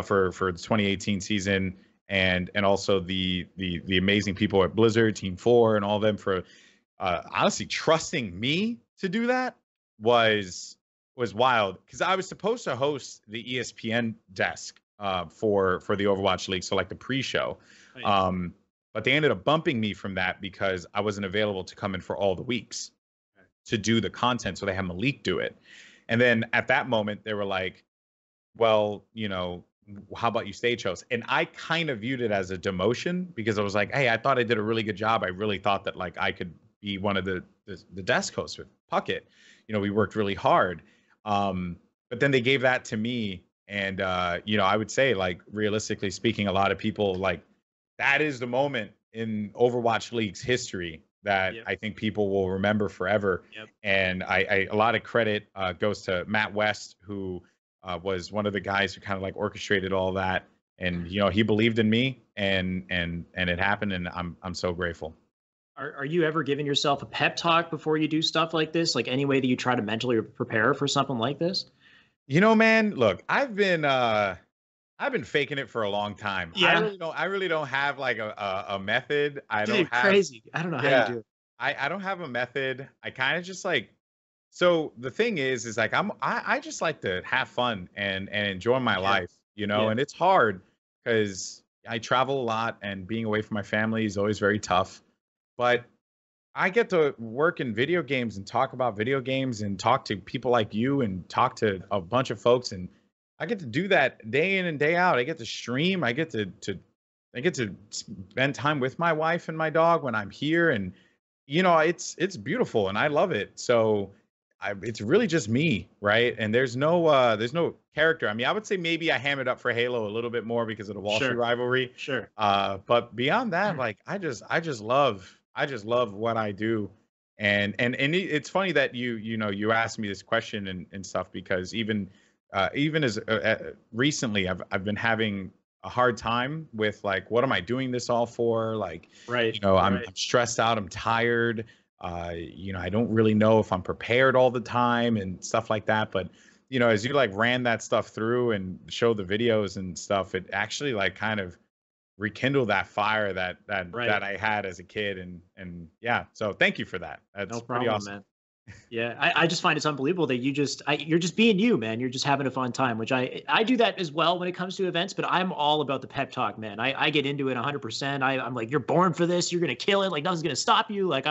for the 2018 season, and also the amazing people at Blizzard, Team 4, and all of them for honestly trusting me to do that was wild, because I was supposed to host the ESPN desk for the Overwatch League, so like the pre-show. But they ended up bumping me from that because I wasn't available to come in for all the weeks to do the content. So they had Malik do it. And then at that moment, they were like, well, you know, how about you stage host? And I kind of viewed it as a demotion, because I was like, hey, I thought I did a really good job. I really thought that like I could be one of the desk hosts with Puckett. You know, we worked really hard. But then they gave that to me. And, you know, I would say, like, realistically speaking, a lot of people, like, that is the moment in Overwatch League's history that I think people will remember forever. And a lot of credit goes to Matt West, who was one of the guys who kind of like orchestrated all that. And, you know, he believed in me, and it happened. And I'm so grateful. Are you ever giving yourself a pep talk before you do stuff like this? Like, any way that you try to mentally prepare for something like this? You know, man, look, I've been faking it for a long time. Yeah. I really don't have like a method. Crazy. I don't know how you do it. I don't have a method. I kind of just like, so the thing is like I just like to have fun and enjoy my life, you know, and it's hard because I travel a lot, and being away from my family is always very tough. But I get to work in video games and talk about video games and talk to people like you and talk to a bunch of folks, and I get to do that day in and day out. I get to stream. I get to spend time with my wife and my dog when I'm here, and it's beautiful and I love it. So it's really just me, right? And there's no character. I mean, I would say maybe I ham it up for Halo a little bit more because of the Wall Street rivalry. Sure. But beyond that, like I just love what I do. And it's funny that you asked me this question and stuff, because even as recently I've been having a hard time with like, what am I doing this all for? Like, I'm stressed out, I'm tired. I don't really know if I'm prepared all the time and stuff like that. But, as you like ran that stuff through and showed the videos and stuff, it actually like kind of rekindled that fire that I had as a kid. And yeah, so thank you for that. That's no pretty problem, awesome. man. Yeah, I just find it's unbelievable that you're just being you, man. You're just having a fun time, which I do that as well when it comes to events, but I'm all about the pep talk, man. I get into it 100%. I'm like, you're born for this. You're going to kill it. Like nothing's going to stop you. Like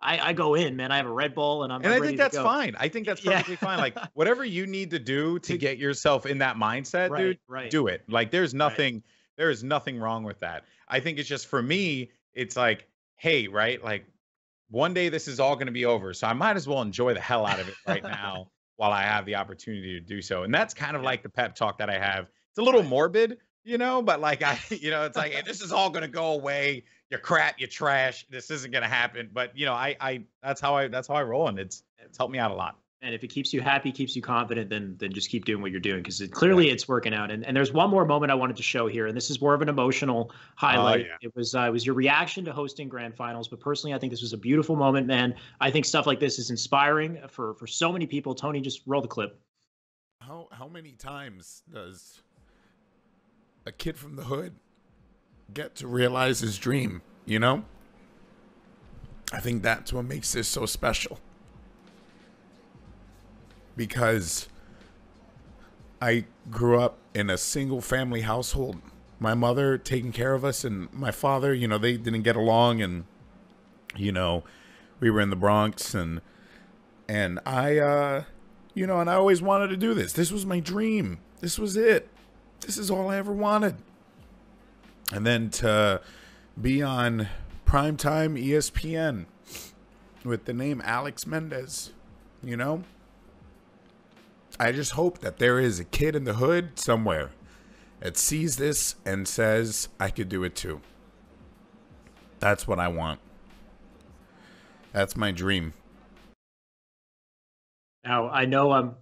I go in, man. I have a Red Bull and I think that's fine. I think that's perfectly fine. Like whatever you need to do to get yourself in that mindset, dude, do it. Like there is nothing wrong with that. I think it's just, for me, it's like, hey, right? Like, one day this is all going to be over, so I might as well enjoy the hell out of it right now while I have the opportunity to do so. And that's kind of like the pep talk that I have. It's a little morbid, but like it's like, hey, this is all going to go away. You're crap, you're trash. This isn't going to happen. But that's how I roll, and it's helped me out a lot. And if it keeps you happy, keeps you confident, then just keep doing what you're doing, because clearly it's working out. And there's one more moment I wanted to show here, and this is more of an emotional highlight. It was your reaction to hosting grand finals, but personally, I think this was a beautiful moment, man. I think stuff like this is inspiring for so many people. Tony, just roll the clip. How many times does a kid from the hood get to realize his dream? I think that's what makes this so special. Because I grew up in a single family household. My mother taking care of us, and my father, they didn't get along, and we were in the Bronx, and I and I always wanted to do this. This was my dream. This was it. This is all I ever wanted. And then to be on primetime ESPN with the name Alex Mendez, I just hope that there is a kid in the hood somewhere that sees this and says, I could do it too. That's what I want. That's my dream. Now, I know I'm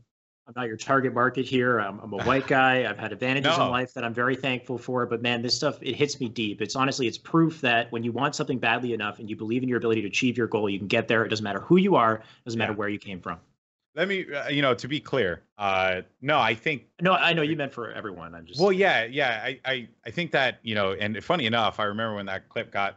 not your target market here. I'm a white guy. I've had advantages in life that I'm very thankful for. But man, this stuff, it hits me deep. It's proof that when you want something badly enough and you believe in your ability to achieve your goal, you can get there. It doesn't matter who you are. It doesn't matter where you came from. Let me, to be clear, no, I think. No, I know you meant for everyone. I'm just. Well, yeah. I think that, and funny enough, I remember when that clip got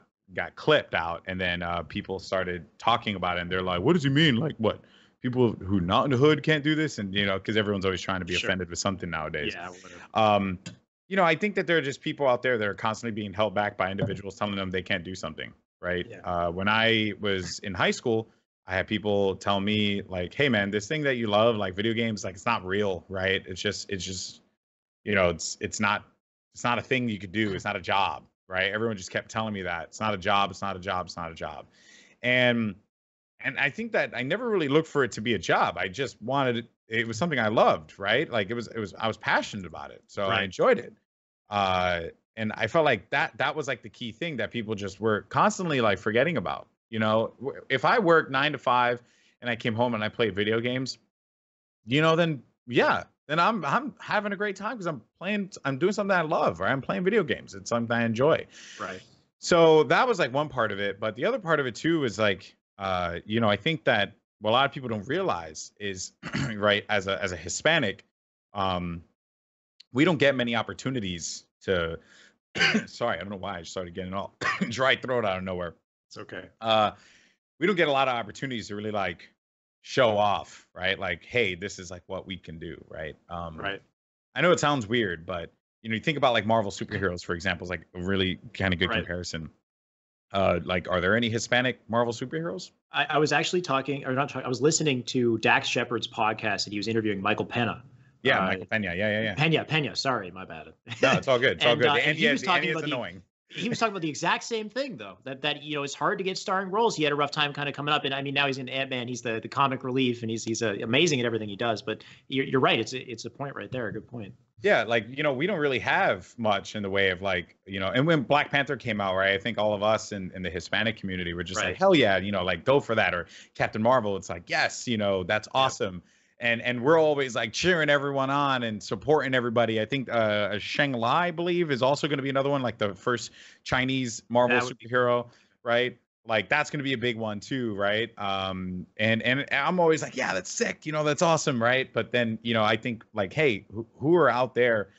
clipped out, and then people started talking about it, and they're like, what does he mean? Like, what? People who not in the hood can't do this? And, because everyone's always trying to be offended with something nowadays. Yeah, whatever. I think that there are just people out there that are constantly being held back by individuals telling them they can't do something, right? Yeah. When I was in high school, I had people tell me like, hey man, this thing that you love, like video games, like it's not real, right? It's just, it's not a thing you could do. It's not a job, right? Everyone just kept telling me that it's not a job. It's not a job. It's not a job. And I think that I never really looked for it to be a job. I just wanted it was something I loved, right? Like I was passionate about it. So I enjoyed it. And I felt like that was like the key thing that people just were constantly like forgetting about. If I worked 9 to 5 and I came home and I played video games, then I'm having a great time because I'm doing something I love, or I'm playing video games. It's something I enjoy. Right. So that was like one part of it. But the other part of it too is like, I think that what a lot of people don't realize is, right, as a Hispanic, we don't get many opportunities to, sorry, I don't know why I just started getting all dry throat out of nowhere. It's okay. We don't get a lot of opportunities to really like show off, right? Like, hey, this is like what we can do, right? Right. I know it sounds weird, but you think about like Marvel superheroes, for example, is like a really kind of good comparison. Like, are there any Hispanic Marvel superheroes? I was actually I was listening to Dax Shepard's podcast, and he was interviewing Michael Pena. Yeah, Michael Pena. Yeah. Pena. Sorry, my bad. No, it's all good. It's all good. And he was talking about about annoying. He was talking about the exact same thing, though. That you know, it's hard to get starring roles. He had a rough time kind of coming up, and I mean, now he's in Ant-Man. He's the comic relief, and he's amazing at everything he does. But you're right. It's a point right there. A good point. Yeah, like, you know, we don't really have much in the way of like, you know, and when Black Panther came out, right, I think all of us in the Hispanic community were just like, hell yeah, you know, like go for that. Or Captain Marvel, it's like, yes, you know, that's awesome. And we're always like cheering everyone on and supporting everybody. I think Shang-Li, I believe, is also going to be another one, like the first Chinese Marvel superhero, right? Like that's going to be a big one too, right? And I'm always like, yeah, that's sick, you know, that's awesome, right? But then, you know, I think like, hey, who are out there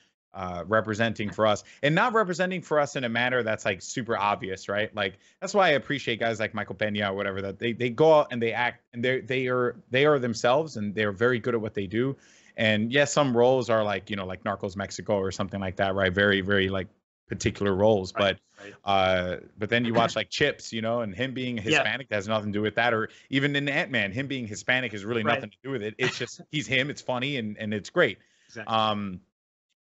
representing for us, and not representing for us in a manner that's like super obvious, right? Like that's why I appreciate guys like Michael Pena or whatever, that they go out and they act, and they are themselves, and they're very good at what they do. And yes, some roles are like, you know, like Narcos Mexico or something like that, right? Very, very like particular roles, but then you watch like Chips, you know, and him being Hispanic, that has nothing to do with that. Or even in Ant-Man, him being Hispanic is really nothing to do with it. It's just he's him, it's funny, and it's great. Exactly.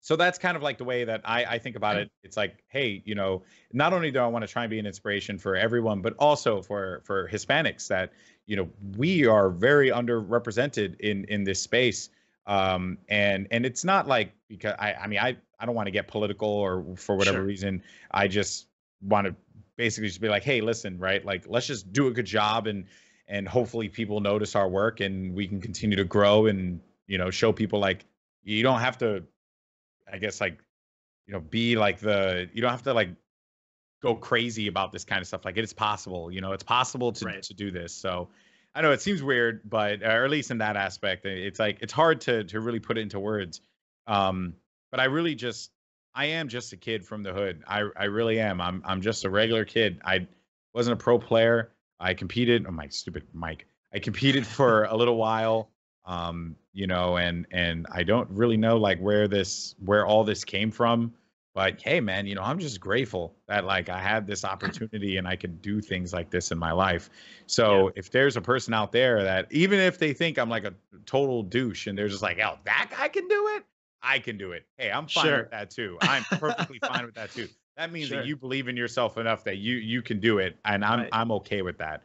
So that's kind of like the way that I think about it. It's like, hey, you know, not only do I want to try and be an inspiration for everyone, but also for Hispanics, that, you know, we are very underrepresented in this space. And it's not like, because I don't want to get political or for whatever reason. I just want to basically just be like, hey, listen, right? Like, let's just do a good job, and hopefully people notice our work, and we can continue to grow, and, you know, show people like, you don't have to, I guess, like, you know, be like you don't have to like go crazy about this kind of stuff. Like, it is possible, you know, it's possible to do this. So I know it seems weird, but or at least in that aspect, it's like, it's hard to really put it into words. But I am just a kid from the hood. I really am. I'm just a regular kid. I wasn't a pro player. I competed. Oh, my stupid mic. I competed for a little while. You know, and I don't really know like where all this came from. But hey, man, you know, I'm just grateful that like I had this opportunity and I could do things like this in my life. So if there's a person out there that, even if they think I'm like a total douche and they're just like, oh, that guy can do it, I can do it. Hey, I'm fine with that too. I'm perfectly fine with that too. That means that you believe in yourself enough that you can do it, and I'm okay with that.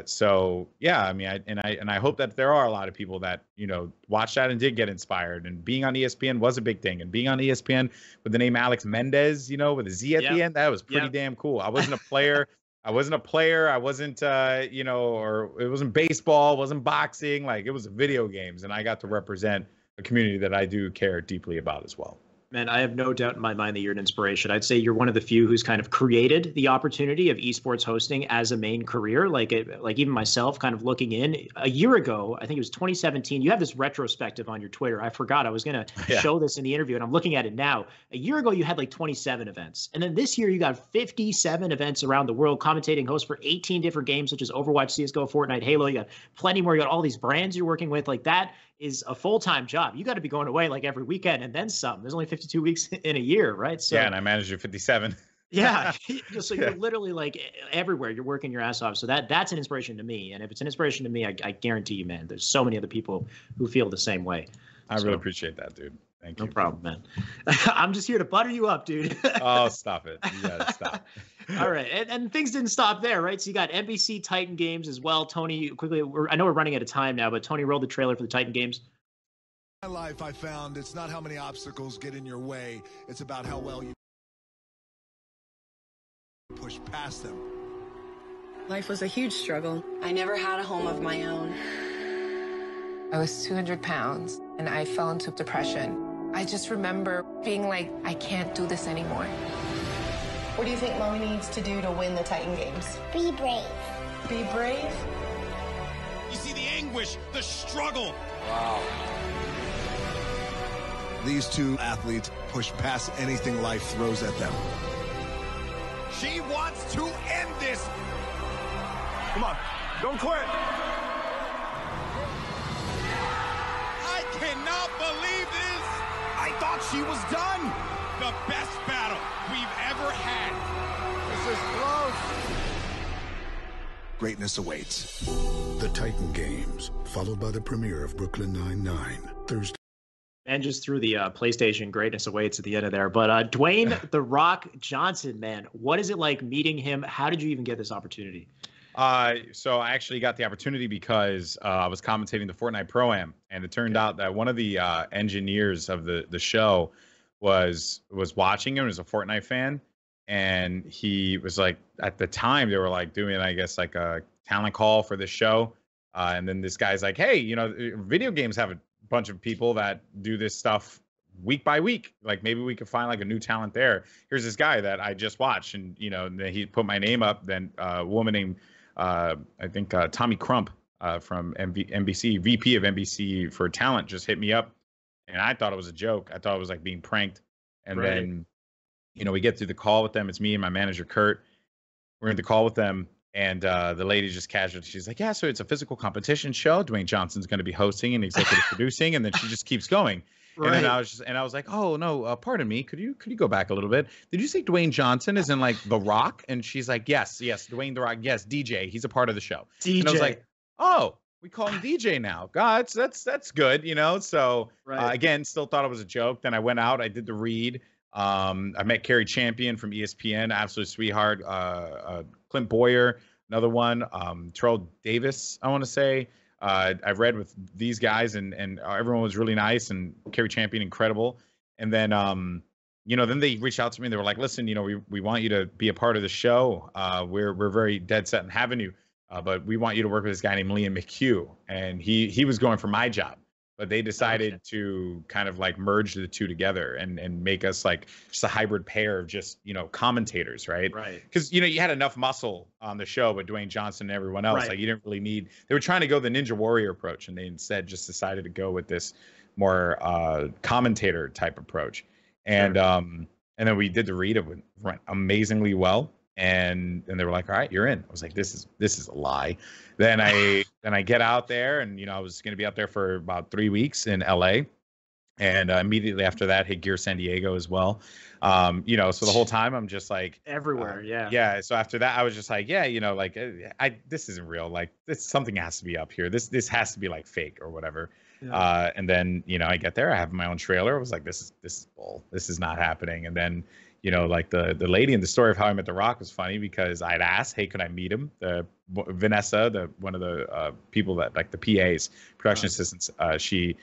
So yeah, I mean, I hope that there are a lot of people that, you know, watched that and did get inspired, and being on ESPN was a big thing, and being on ESPN with the name Alex Mendez, you know, with a Z at the end, that was pretty damn cool. I wasn't a player. I wasn't, you know, or it wasn't baseball, it wasn't boxing, like it was video games, and I got to represent a community that I do care deeply about as well. Man, I have no doubt in my mind that you're an inspiration. I'd say you're one of the few who's kind of created the opportunity of esports hosting as a main career. Like even myself, kind of looking in a year ago, I think it was 2017. You have this retrospective on your Twitter. I forgot I was going to show this in the interview, and I'm looking at it now. A year ago, you had like 27 events, and then this year you got 57 events around the world, commentating hosts for 18 different games such as Overwatch, CS:GO, Fortnite, Halo. You got plenty more. You got all these brands you're working with. Like that is a full-time job. You got to be going away like every weekend and then some. There's only 52 weeks in a year, right? So yeah, and I managed your 57. Yeah. So you're literally like everywhere. You're working your ass off. So that's an inspiration to me. And if it's an inspiration to me, I guarantee you, man, there's so many other people who feel the same way. I really appreciate that, dude. Thank you. No problem, man. I'm just here to butter you up, dude. Oh, stop it. You gotta stop. All right. And things didn't stop there, right? So you got NBC Titan Games as well. Tony, quickly, I know we're running out of time now, but Tony rolled the trailer for the Titan Games. In my life, I found it's not how many obstacles get in your way. It's about how well you push past them. Life was a huge struggle. I never had a home of my own. I was 200 pounds, and I fell into depression. I just remember being like, I can't do this anymore. What do you think Mommy needs to do to win the Titan Games? Be brave. Be brave? You see the anguish, the struggle. Wow. These two athletes push past anything life throws at them. She wants to end this. Come on, don't quit. I cannot believe this. I thought she was done. The best battle we've ever had. This is close. Greatness awaits. The Titan Games, followed by the premiere of Brooklyn Nine-Nine, Thursday. And just threw the PlayStation greatness away to the end of there. But Dwayne The Rock Johnson, man, what is it like meeting him? How did you even get this opportunity? So I actually got the opportunity because I was commentating the Fortnite Pro-Am, and it turned out that one of the engineers of the show was watching him, was a Fortnite fan, and he was like, at the time they were like doing, I guess, like a talent call for the show, and then this guy's like, hey, you know, video games have a bunch of people that do this stuff week by week, like maybe we could find like a new talent there. Here's this guy that I just watched, and you know, then he put my name up. Then a woman named I think Tommy Crump from NBC, VP of NBC for talent, just hit me up, and I thought it was a joke. I thought it was like being pranked. And then, you know, we get through the call with them. It's me and my manager Kurt. We're in the call with them, and the lady just casually, she's like, "Yeah, so it's a physical competition show. Dwayne Johnson's going to be hosting and executive producing," and then she just keeps going. And then I was like, "Oh no, pardon me. Could you go back a little bit? Did you say Dwayne Johnson is in like The Rock?" And she's like, "Yes, Dwayne The Rock. Yes, DJ. He's a part of the show." DJ. And I was like, "Oh, we call him DJ now. God, that's good, you know." So again, still thought it was a joke. Then I went out. I did the read. I met Carrie Champion from ESPN, absolute sweetheart. Clint Boyer, another one. Terrell Davis, I want to say. I've read with these guys, and everyone was really nice, and Carrie Champion, incredible. And then, you know, then they reached out to me and they were like, "Listen, you know, we want you to be a part of the show. We're very dead set on having you, but we want you to work with this guy named Liam McHugh." And he was going for my job, but they decided to kind of like merge the two together and make us like just a hybrid pair of just, you know, commentators, right? Because, you know, you had enough muscle on the show, but Dwayne Johnson and everyone else, like you didn't really need. They were trying to go the Ninja Warrior approach, and they instead just decided to go with this more commentator type approach. And then we did the read. It went amazingly well. And they were like, "All right, you're in." I was like, this is a lie. Then I get out there, and you know, I was going to be out there for about 3 weeks in LA, and immediately after that hit Gear San Diego as well. You know, so the whole time I'm just like everywhere. So after that I was just like, yeah, you know, like this isn't real. Like something has to be up here. This has to be like fake or whatever. And then, you know, I get there, I have my own trailer. I was like, this is bull. This is not happening. And then, you know, like the lady in the story of how I met The Rock was funny because I'd asked, "Hey, could I meet him?" Vanessa, one of the people that, like, the PAs, production assistants, she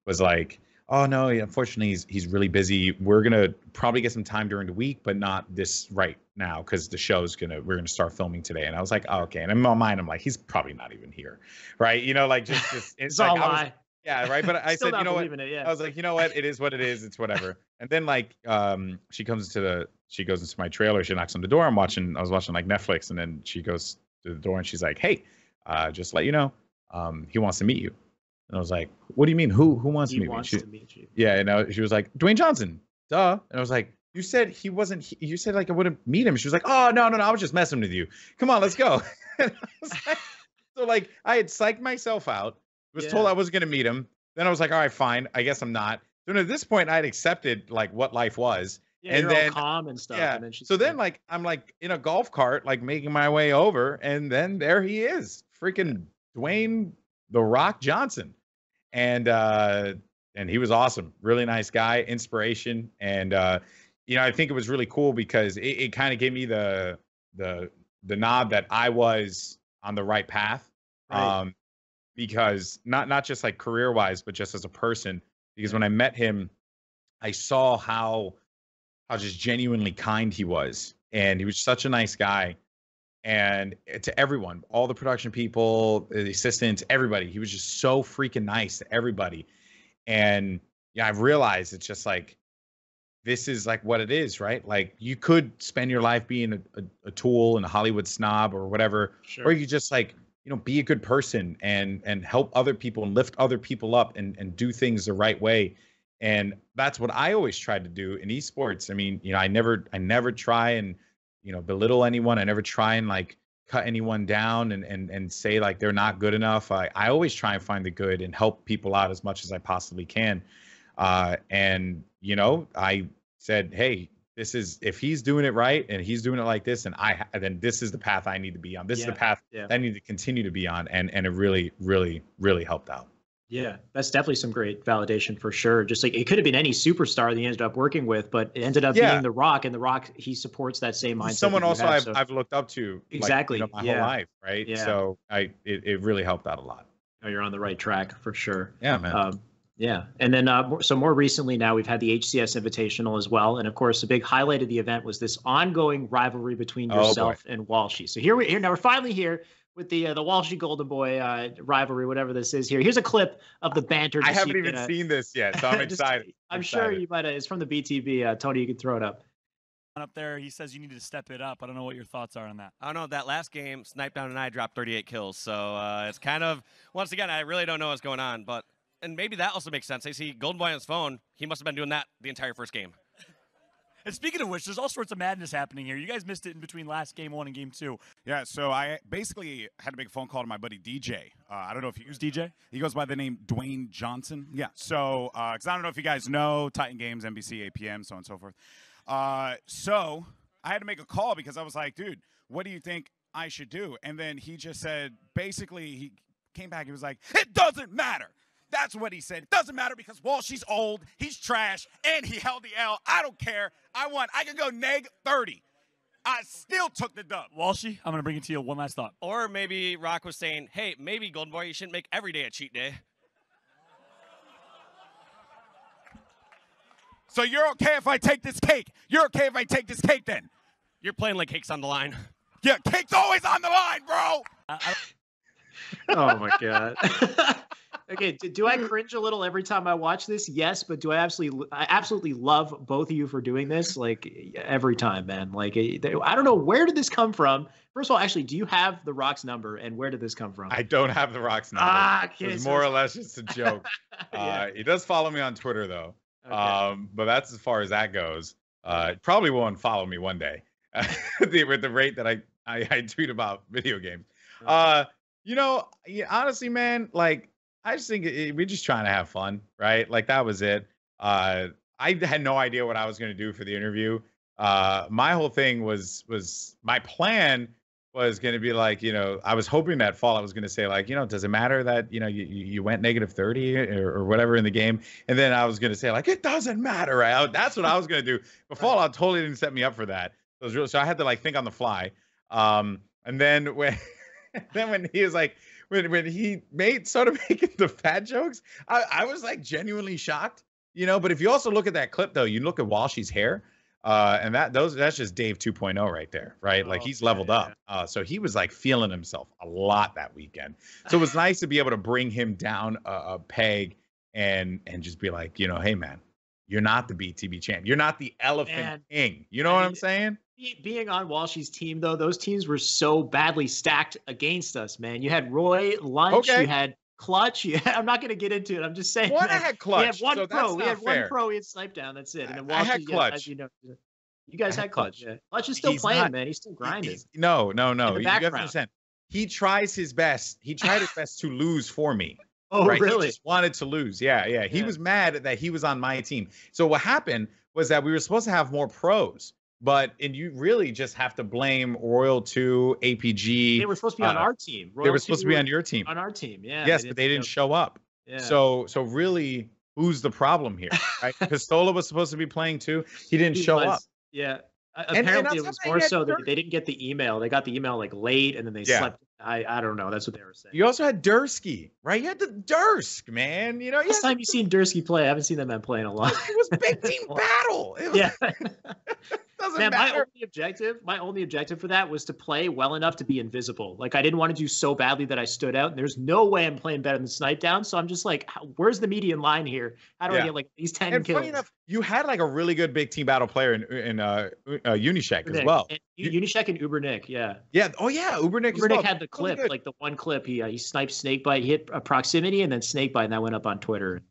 was like, "Oh no, unfortunately he's really busy. We're gonna probably get some time during the week, but not this right now because the show's we're gonna start filming today." And I was like, "Oh, okay." And in my mind, I'm like, he's probably not even here, right? You know, like just it's all lie. Yeah, right. But I said, you know what? I was like, you know what? It is what it is. It's whatever. And then like, she goes into my trailer. She knocks on the door. I was watching like Netflix, and then she goes to the door and she's like, "Hey, just let you know, he wants to meet you." And I was like, "What do you mean? Who wants to meet me?" Wants to meet you. Yeah, and she was like, "Dwayne Johnson, duh." And I was like, "You said he wasn't. You said like I wouldn't meet him." She was like, "Oh no, I was just messing with you. Come on, let's go." And I was like, so like I had psyched myself out. Was told I wasn't going to meet him. Then I was like, "All right, fine. I guess I'm not." So at this point, I had accepted like what life was. Yeah, and then all calm and stuff. Yeah. And then then like I'm like in a golf cart, like making my way over, and then there he is, freaking Dwayne The Rock Johnson, and he was awesome, really nice guy, inspiration, and you know, I think it was really cool because it kind of gave me the nod that I was on the right path. Right. Because not just like career wise, but just as a person, because when I met him, I saw how just genuinely kind he was. And he was such a nice guy. And to everyone, all the production people, the assistants, everybody, he was just so freaking nice to everybody. And yeah, I've realized it's just like, this is like what it is, right? Like you could spend your life being a tool and a Hollywood snob or whatever, or you just like, you know, be a good person and help other people and lift other people up and do things the right way. And that's what I always try to do in esports. I mean, you know, I never try and, you know, belittle anyone. I never try and like cut anyone down and say like they're not good enough. I always try and find the good and help people out as much as I possibly can. And, you know, I said, "Hey, this is, if he's doing it right and he's doing it like this, and then this is the path I need to be on. This is the path I need to continue to be on." And it really, really, really helped out. Yeah, that's definitely some great validation for sure. Just like it could have been any superstar that he ended up working with, but it ended up being The Rock, and The Rock, he supports that same mindset. Someone also have, I've looked up to exactly my whole life, right? Yeah. So it really helped out a lot. Oh, you're on the right track for sure. Yeah, man. Yeah, and then so more recently now we've had the HCS Invitational as well, and of course the big highlight of the event was this ongoing rivalry between yourself and Walshy. So here now we're finally here with the Walshy Goldenboy rivalry, whatever this is here. Here's a clip of the banter. I haven't even seen this yet, so I'm excited. I'm sure you might have. It's from the BTB. Tony, you can throw it up. Up there, he says you need to step it up. I don't know what your thoughts are on that. I don't know. That last game, Snipe Down and I dropped 38 kills, so it's kind of, once again, I really don't know what's going on, but, and maybe that also makes sense. I see Goldenboy on his phone. He must have been doing that the entire first game. And speaking of which, there's all sorts of madness happening here. You guys missed it in between last game 1 and game 2. Yeah, so I basically had to make a phone call to my buddy DJ. I don't know if you use DJ. He goes by the name Dwayne Johnson. Yeah, so, because I don't know if you guys know, Titan Games, NBC, 8 p.m., so on and so forth. So I had to make a call because I was like, dude, what do you think I should do? And then he just said, basically, he came back, he was like, it doesn't matter. That's what he said. It doesn't matter because Walshy's old, he's trash, and he held the L. I don't care. I won. I can go neg 30. I still took the dub. Walshy, I'm going to bring it to you. One last thought. Or maybe Rock was saying, hey, maybe Goldenboy, you shouldn't make every day a cheat day. So you're okay if I take this cake? You're okay if I take this cake then? You're playing like cake's on the line. Yeah, cake's always on the line, bro. Oh, my God. Okay, do I cringe a little every time I watch this? Yes, but do I absolutely love both of you for doing this? Like every time, man. Like I don't know, where did this come from? First of all, actually, do you have The Rock's number, and where did this come from? I don't have The Rock's number. It's more or less just a joke. He does follow me on Twitter though, but that's as far as that goes. Probably won't follow me one day with the rate that I tweet about video games. You know, honestly, man, like. I just think we're just trying to have fun, right? Like that was it. I had no idea what I was going to do for the interview. My whole thing was my plan was going to be like, you know, I was hoping that Fallout was going to say like, you know, does it matter that, you know, you went negative 30 or whatever in the game? And then I was going to say like, it doesn't matter, right? That's what I was going to do. But Fallout totally didn't set me up for that. So I had to like think on the fly. And then when he was like, when he started making the fat jokes, I was like genuinely shocked, you know. But if you also look at that clip though, you look at Walshy's hair, and that's just Dave 2.0 right there, right? Like he's leveled up. So he was like feeling himself a lot that weekend. So it was nice to be able to bring him down a peg and just be like, you know, hey man, you're not the BTB champ. You're not the Elephant King. You know what I'm saying? Being on Walshy's team, though, those teams were so badly stacked against us, man. You had Roy, Lunch, you had Clutch. I'm not going to get into it. I'm just saying. I had Clutch. We had one so pro. We had fair. one pro. We had Snipe Down. That's it. And then Walshy, I had Clutch. as you know, you guys had Clutch. Yeah. Clutch is still playing, man. He's still grinding. No. You have to understand. He tries his best. He tried his best to lose for me. Oh, right? really? He just wanted to lose. Yeah. He was mad that he was on my team. So what happened was that we were supposed to have more pros. And you really just have to blame Royal 2, APG. They were supposed to be on our team. They were supposed to be on your team. On our team, yeah. Yes, but they didn't show up. Yeah. So really, who's the problem here? Right? Pistola was supposed to be playing too. He didn't show up. Yeah. Apparently, it was more so that they didn't get the email. They got the email like late, and then they slept. I don't know. That's what they were saying. You also had Dursky, right? You had the Dursk, man. You know, last time you seen Dursky play, I haven't seen that man play in a lot. It was big team battle. Doesn't man, matter. My only objective for that was to play well enough to be invisible. Like I didn't want to do so badly that I stood out. And there's no way I'm playing better than Snipe Down. So I'm just like, where's the median line here? How do I get like these 10 kills? Funny enough, you had like a really good big team battle player in Unishek as well. Unishek and Ubernick, yeah. Yeah. Oh yeah, Ubernick. Ubernick had the clip, like the one clip. He sniped Snakebite, he hit a proximity, and then Snakebite, and that went up on Twitter.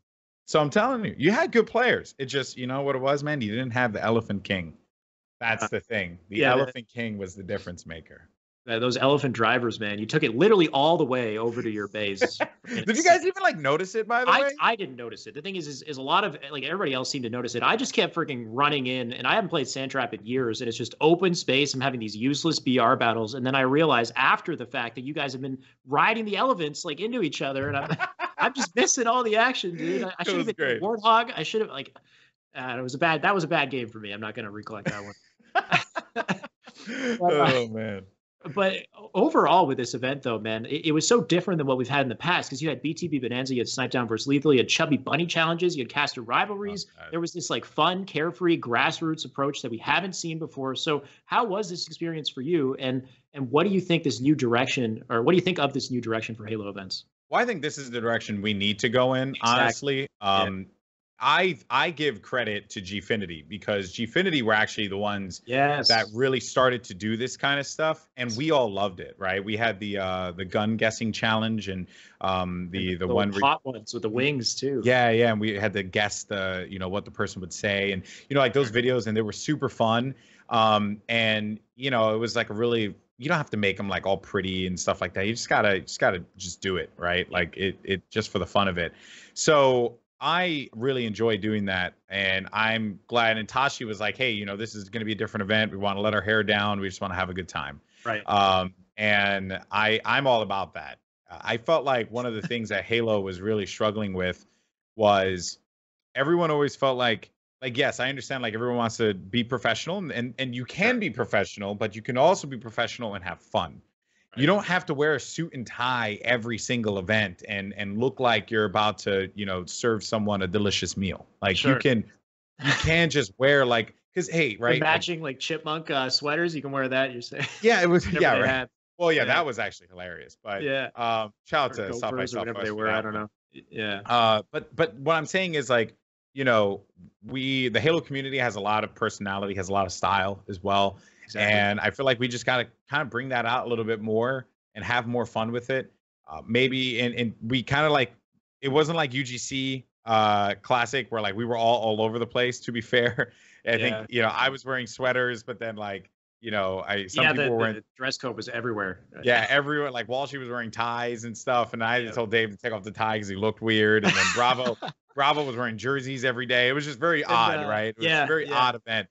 So I'm telling you, you had good players. It just, you know what it was, man? You didn't have the Elephant King. That's the thing. The Elephant King was the difference maker. Those elephant drivers, man. You took it literally all the way over to your base. Did you guys even like notice it, by the way? I didn't notice it. The thing is a lot of like everybody else seemed to notice it. I just kept freaking running in, and I haven't played Sandtrap in years, and it's just open space. I'm having these useless BR battles, and then I realized after the fact that you guys have been riding the elephants like into each other, and I've I'm just missing all the action, dude. I should have been great. Warthog. I should have that was a bad game for me. I'm not gonna recollect that one. Oh man. But overall with this event, though, man, it was so different than what we've had in the past because you had BTB Bonanza, you had Snipe Down versus Lethal, you had Chubby Bunny challenges, you had caster rivalries. There was this like fun, carefree, grassroots approach that we haven't seen before. So how was this experience for you? And what do you think this new direction, or what do you think of this new direction for Halo events? Well, I think this is the direction we need to go in, honestly. I give credit to Gfinity because Gfinity were actually the ones that really started to do this kind of stuff, and we all loved it, right? We had the gun guessing challenge and the one hot ones with the wings too. Yeah, and we had to guess the what the person would say, and like those videos, and they were super fun. And it was like a really, you don't have to make them like all pretty and stuff like that. You just gotta do it, right? Like it just for the fun of it. So I really enjoy doing that, and I'm glad. And Tashi was like, "Hey, this is going to be a different event. We want to let our hair down. We just want to have a good time." Right. And I'm all about that. I felt like one of the things that Halo was really struggling with was everyone always felt like yes, I understand. Like everyone wants to be professional, and you can be professional, but you can also be professional and have fun. You don't have to wear a suit and tie every single event and look like you're about to, serve someone a delicious meal. Like you can just wear because right, matching like chipmunk sweaters. You can wear that. You're saying it was right. Well, that was actually hilarious. But shout out to South by Southwest whatever they were. I don't know. Yeah. But what I'm saying is the Halo community has a lot of personality, has a lot of style as well. Exactly. And I feel like we just got to kind of bring that out a little bit more and have more fun with it. Maybe, and we kind of it wasn't like UGC Classic where we were all over the place, to be fair. I think, I was wearing sweaters, but then some people were wearing. The dress code was everywhere. Yeah, everyone, Walshy was wearing ties and stuff. And I told Dave to take off the tie because he looked weird. And then Bravo was wearing jerseys every day. It was just very odd, right? It was a very odd event.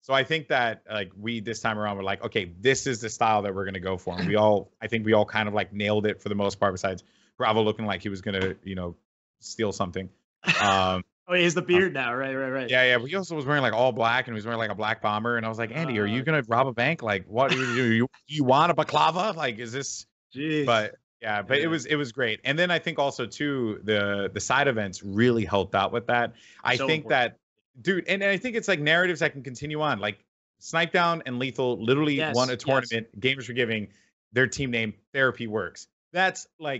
So I think that we this time around we're okay, this is the style that we're gonna go for, and I think we all kind of nailed it for the most part. Besides Bravo looking like he was gonna steal something. Oh, he has the beard now, right. Yeah. But he also was wearing all black, and he was wearing a black bomber, and I was like, Andy, are you gonna rob a bank? What do you do? You want a baklava? Is this? Jeez. But it was great. And then I think also too the side events really helped out with that. I think that. Dude, and I think it's narratives that can continue on. Snipe Down and Lethal literally won a tournament. Gamers for Giving, their team name Therapy Works. That's a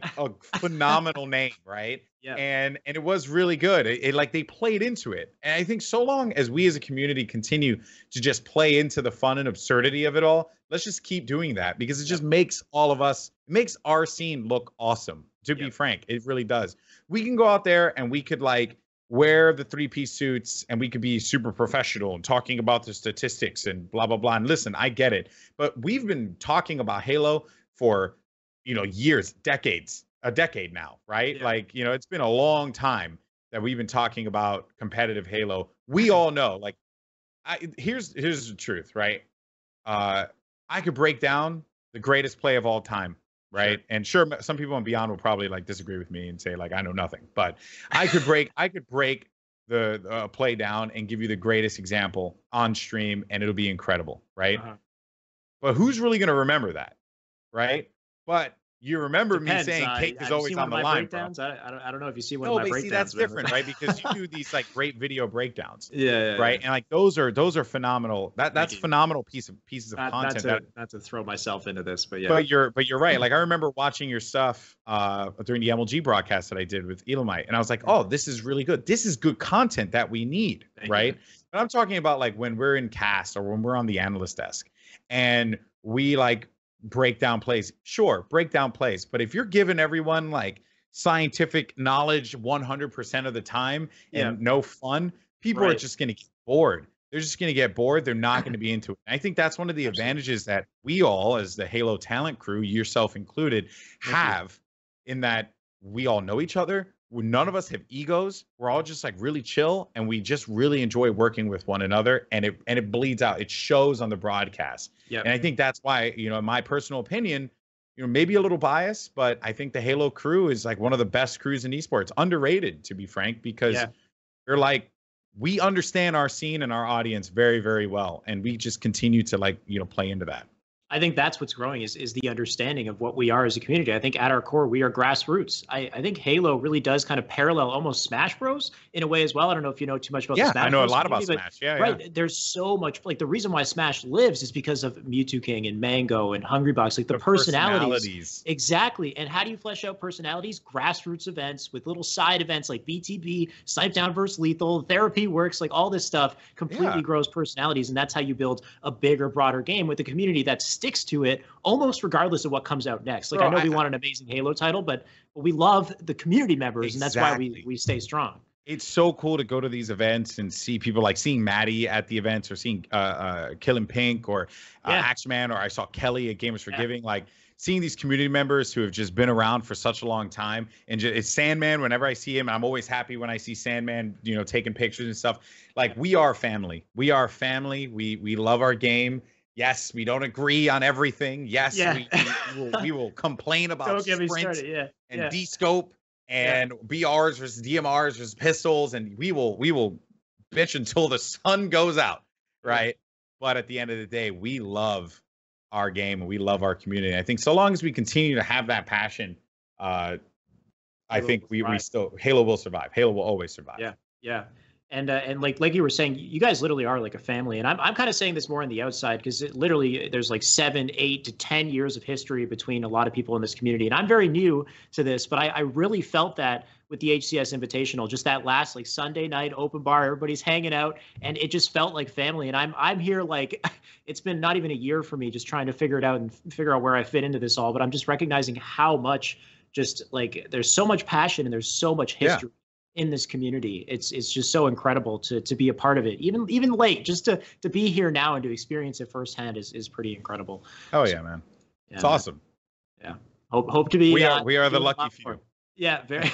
phenomenal name, right? Yeah. And it was really good. It they played into it. And I think so long as we as a community continue to just play into the fun and absurdity of it all, let's just keep doing that because it just makes all of us, it makes our scene look awesome. To be frank, it really does. We can go out there and we could wear the 3-piece suits and we could be super professional and talking about the statistics and blah, blah, blah. And listen, I get it. But we've been talking about Halo for, years, decades, a decade now, right? Yeah. It's been a long time that we've been talking about competitive Halo. We all know, here's the truth, right? I could break down the greatest play of all time. Right. Sure. And sure, some people on Beyond will probably disagree with me and say I know nothing, but I could break the play down and give you the greatest example on stream and it'll be incredible. Right. But who's really going to remember that? Right. But you remember me saying Cake is always on the line. Breakdowns? I don't know if you see one of my breakdowns. See, that's different, right? Because you do these great video breakdowns. Yeah. Right. And those are phenomenal. That's phenomenal pieces of content. Not to throw myself into this, but yeah. But you're right. I remember watching your stuff during the MLG broadcast that I did with Elamite, and I was like, oh, this is really good. This is good content that we need, right? But I'm talking about when we're in cast or when we're on the analyst desk and we break down plays. Sure, break down plays. But if you're giving everyone scientific knowledge 100% of the time and no fun, people are just going to get bored. They're just going to get bored. They're not going to be into it. And I think that's one of the advantages that we all, as the Halo talent crew, yourself included, have in that we all know each other. None of us have egos. We're all just really chill, and we just really enjoy working with one another. And it bleeds out. It shows on the broadcast. And I think that's why, in my personal opinion, maybe a little biased, but I think the Halo crew is like one of the best crews in esports. Underrated, to be frank, because they're like, we understand our scene and our audience very, very well. And we just continue to like, play into that. I think that's what's growing is the understanding of what we are as a community. I think at our core, we are grassroots. I think Halo really does kind of parallel almost Smash Bros. In a way as well. I don't know if you know too much about the Smash Bros. I know a lot about Smash. Right. There's so much, like the reason why Smash lives is because of Mewtwo King and Mango and Hungrybox, like the personalities. Exactly. And how do you flesh out personalities? Grassroots events with little side events like BTB, Snipe Down vs. Lethal, Therapy Works, like all this stuff completely grows personalities. And that's how you build a bigger, broader game with a community that sticks to it almost regardless of what comes out next. Like, I know we want an amazing Halo title, but we love the community members, and that's why we stay strong. It's so cool to go to these events and see people, like seeing Matty at the events, or seeing Killin' Pink, or Axeman, or I saw Kelly at Gamers for Giving. Like, seeing these community members who have just been around for such a long time. And it's Sandman. Whenever I see him, I'm always happy when I see Sandman, taking pictures and stuff. Like, we are family. We are family. We love our game. Yes, we don't agree on everything. Yes, we will complain about sprint and D-scope and BRs versus DMRs versus pistols, and we will bitch until the sun goes out, right? But at the end of the day, we love our game and we love our community. I think so long as we continue to have that passion, I think we still Halo will survive. Halo will always survive. Yeah. And like you were saying, you guys literally are like a family. And I'm kind of saying this more on the outside because literally there's like 7, 8 to 10 years of history between a lot of people in this community. And I'm very new to this, but I really felt that with the HCS Invitational, just that last like Sunday night open bar, everybody's hanging out, and it just felt like family. And I'm here like it's been not even a year for me just trying to figure it out and figure out where I fit into this all. But I'm just recognizing how much just like there's so much passion and there's so much history in this community. It's just so incredible to be a part of it. Even late, just to be here now and to experience it firsthand is pretty incredible. Oh yeah, man. It's awesome. Yeah. Hope to be we are the lucky few. Yeah, very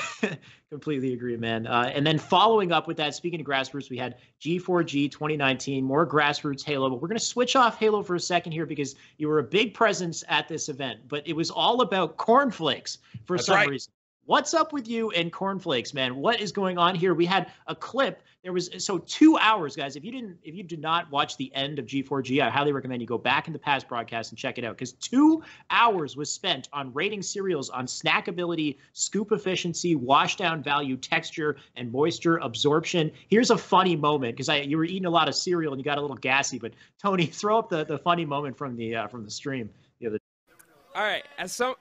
completely agree, man. And then following up with that, speaking of grassroots, we had G4G 2019, more grassroots Halo, but we're going to switch off Halo for a second here because you were a big presence at this event, but it was all about cornflakes for some reason. What's up with you and cornflakes, man? What is going on here? We had a clip. There was 2 hours, guys. If you did not watch the end of G4G, I highly recommend you go back in the past broadcast and check it out, because 2 hours was spent on rating cereals on snackability, scoop efficiency, wash down value, texture, and moisture absorption. Here's a funny moment, because you were eating a lot of cereal and you got a little gassy. But Tony, throw up the funny moment from the stream the other day. All right.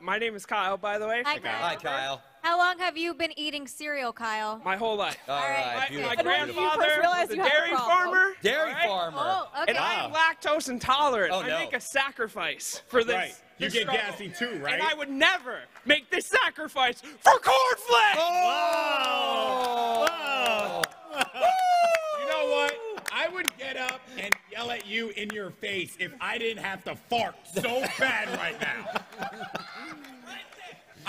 My name is Kyle, by the way. Hi, Kyle. How long have you been eating cereal, Kyle? My whole life. All right. My grandfather was a dairy farmer. Dairy farmer. Oh, okay. And I am lactose intolerant. Oh, no. I make a sacrifice for this. Right. You get gassy too, right? And I would never make this sacrifice for cornflakes. Oh! Whoa. You know what? I would get up and yell at you in your face if I didn't have to fart so bad right now.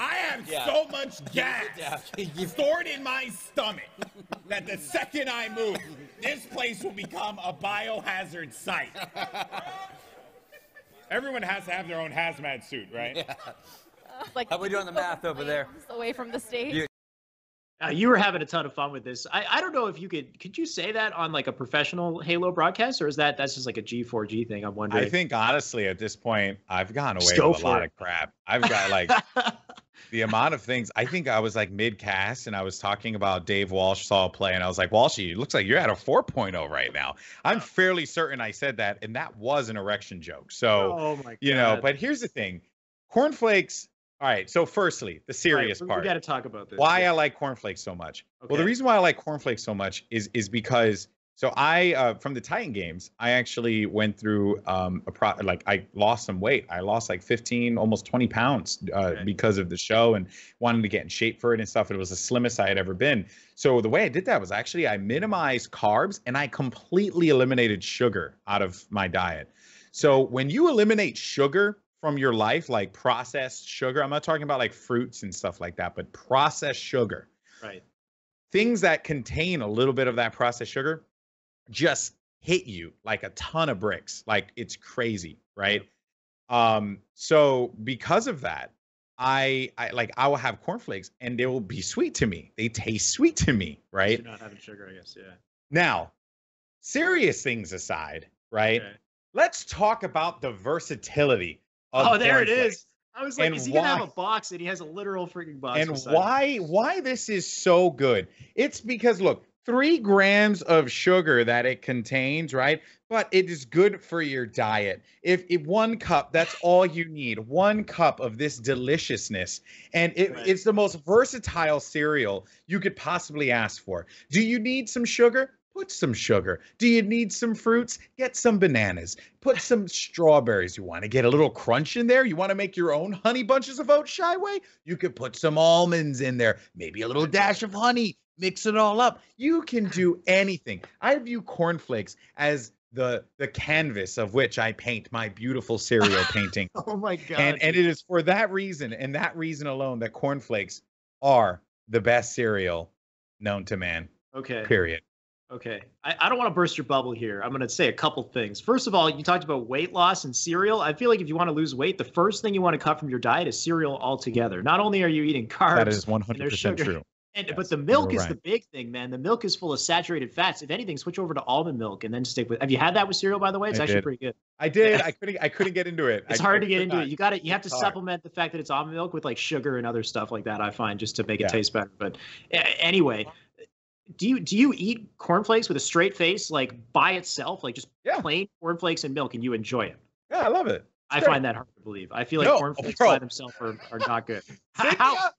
I have so much gas stored in my stomach that the second I move, this place will become a biohazard site. Everyone has to have their own hazmat suit, right? Yeah. How are we doing the math over there? Away from the stage. You were having a ton of fun with this. I don't know if you could you say that on like a professional Halo broadcast, or is that's just like a G4G thing? I'm wondering. I think honestly at this point I've gone away with a lot of crap. I've got like the amount of things. I think I was like mid-cast and I was talking about Dave Walsh saw a play and I was like, Walshy, it looks like you're at a 4.0 right now. I'm fairly certain I said that, and that was an erection joke. So, but here's the thing. Cornflakes. All right. So firstly, the serious part. We got to talk about this. Why I like cornflakes so much. Okay. Well, the reason why I like cornflakes so much is because I from the Titan games, I actually went through I lost some weight. I lost like 15, almost 20 pounds because of the show and wanted to get in shape for it and stuff. It was the slimmest I had ever been. So the way I did that was actually I minimized carbs and I completely eliminated sugar out of my diet. So when you eliminate sugar from your life, like processed sugar, I'm not talking about like fruits and stuff like that, but processed sugar. Right. Things that contain a little bit of that processed sugar just hit you like a ton of bricks. Like it's crazy, right? So because of that, I will have cornflakes and they will be sweet to me. They taste sweet to me, right? You're not having sugar, I guess. Yeah. Now, serious things aside, right? Okay. Let's talk about the versatility of there it cornflakes. is. I was like, And is he gonna have why- a box? And he has a literal freaking box. And beside him. why this is so good? It's because look, 3 grams of sugar that it contains, right? But it is good for your diet. If 1 cup, that's all you need. 1 cup of this deliciousness, and it's the most versatile cereal you could possibly ask for. Do you need some sugar? Put some sugar. Do you need some fruits? Get some bananas. Put some strawberries. You want to get a little crunch in there? You want to make your own honey bunches of oats, ShyWay? You could put some almonds in there. Maybe a little dash of honey. Mix it all up. You can do anything. I view cornflakes as the canvas of which I paint my beautiful cereal painting. Oh my God. And it is for that reason and that reason alone that cornflakes are the best cereal known to man. Okay. Period. Okay. I don't want to burst your bubble here. I'm going to say a couple things. First of all, you talked about weight loss and cereal. I feel like if you want to lose weight, the first thing you want to cut from your diet is cereal altogether. Not only are you eating carbs, That is and there's 100% sugar, true. but the milk you're is the right. big thing, man. The milk is full of saturated fats. If anything, switch over to almond milk and then stick with. Have you had that with cereal, by the way? It's I actually did. pretty good. I did. I couldn't get into it. It's I hard to get could into not. it. You have to It's hard. supplement the fact that it's almond milk with like sugar and other stuff like that. I find just to make it Yeah. taste better. But anyway, do you eat cornflakes with a straight face, like by itself, like just plain cornflakes and milk, and you enjoy it? Yeah, I love it. I It's great. find that hard to believe. I feel like No, cornflakes bro. by themselves are not good. Cynthia,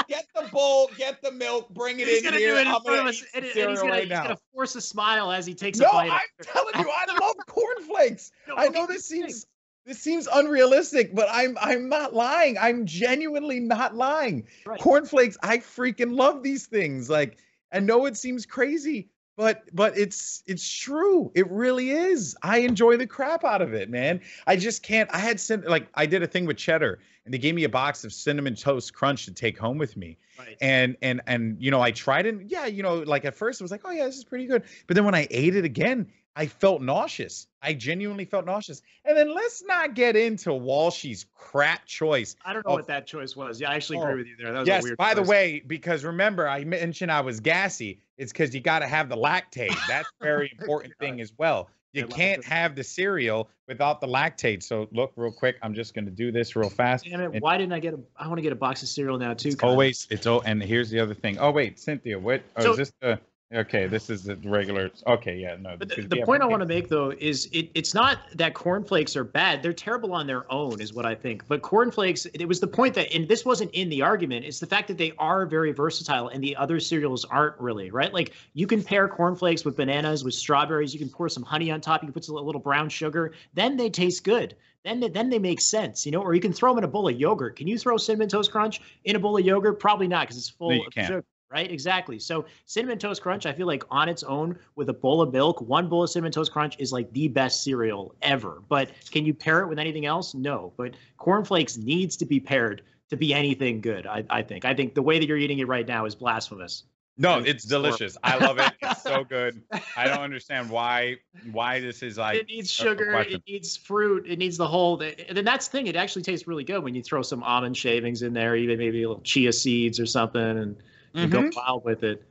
get the bowl, get the milk, bring it He's in gonna here. do it in I'm front of gonna us, eat and some he's cereal gonna right now. gonna force a smile as he takes No, a bite. I'm telling you, I love cornflakes. No, I okay, know this seems unrealistic, but I'm not lying. I'm genuinely not lying. Right. Cornflakes, I freaking love these things. Like, I know it seems crazy, but it's true. It really is. I enjoy the crap out of it, man. I just can't. I did a thing with cheddar, and they gave me a box of cinnamon toast crunch to take home with me. Right. And I tried it. Yeah, like at first it was like, oh yeah, this is pretty good. But then when I ate it again, I felt nauseous. I genuinely felt nauseous. And then let's not get into Walshy's crap choice. I don't know what that choice was. Yeah, I actually agree with you there. That was a Yes, weird by the choice. way, because remember, I mentioned I was gassy. It's because you got to have the lactate. That's a very important thing as well. You can't have the cereal without the lactate. So look real quick. I'm just going to do this real fast. Damn it! And Why didn't I get I want to get a box of cereal now too. it's Kyle. always, and here's the other thing. Oh, wait, Cynthia, what? Oh, So- is this the, okay, this is the regular. Okay, yeah, no. But because the we have- point I want to make, though, is it's not that cornflakes are bad. They're terrible on their own, is what I think. But cornflakes, it was the point that, and this wasn't in the argument, it's the fact that they are very versatile and the other cereals aren't really, right? Like, you can pair cornflakes with bananas, with strawberries. You can pour some honey on top. You can put some little brown sugar. Then they taste good. Then they make sense, or you can throw them in a bowl of yogurt. Can you throw Cinnamon Toast Crunch in a bowl of yogurt? Probably not, because it's full No, you of can't. sugar. Right, exactly. So Cinnamon Toast Crunch, I feel like on its own with a bowl of milk, one bowl of Cinnamon Toast Crunch is like the best cereal ever. But can you pair it with anything else? No. But cornflakes needs to be paired to be anything good. I think. I think the way that you're eating it right now is blasphemous. No, it's delicious. I love it. It's so good. I don't understand why this is like. It needs a sugar. question. It needs fruit. It needs the whole. And then that's the thing. It actually tastes really good when you throw some almond shavings in there, even maybe a little chia seeds or something, and you go wild with it.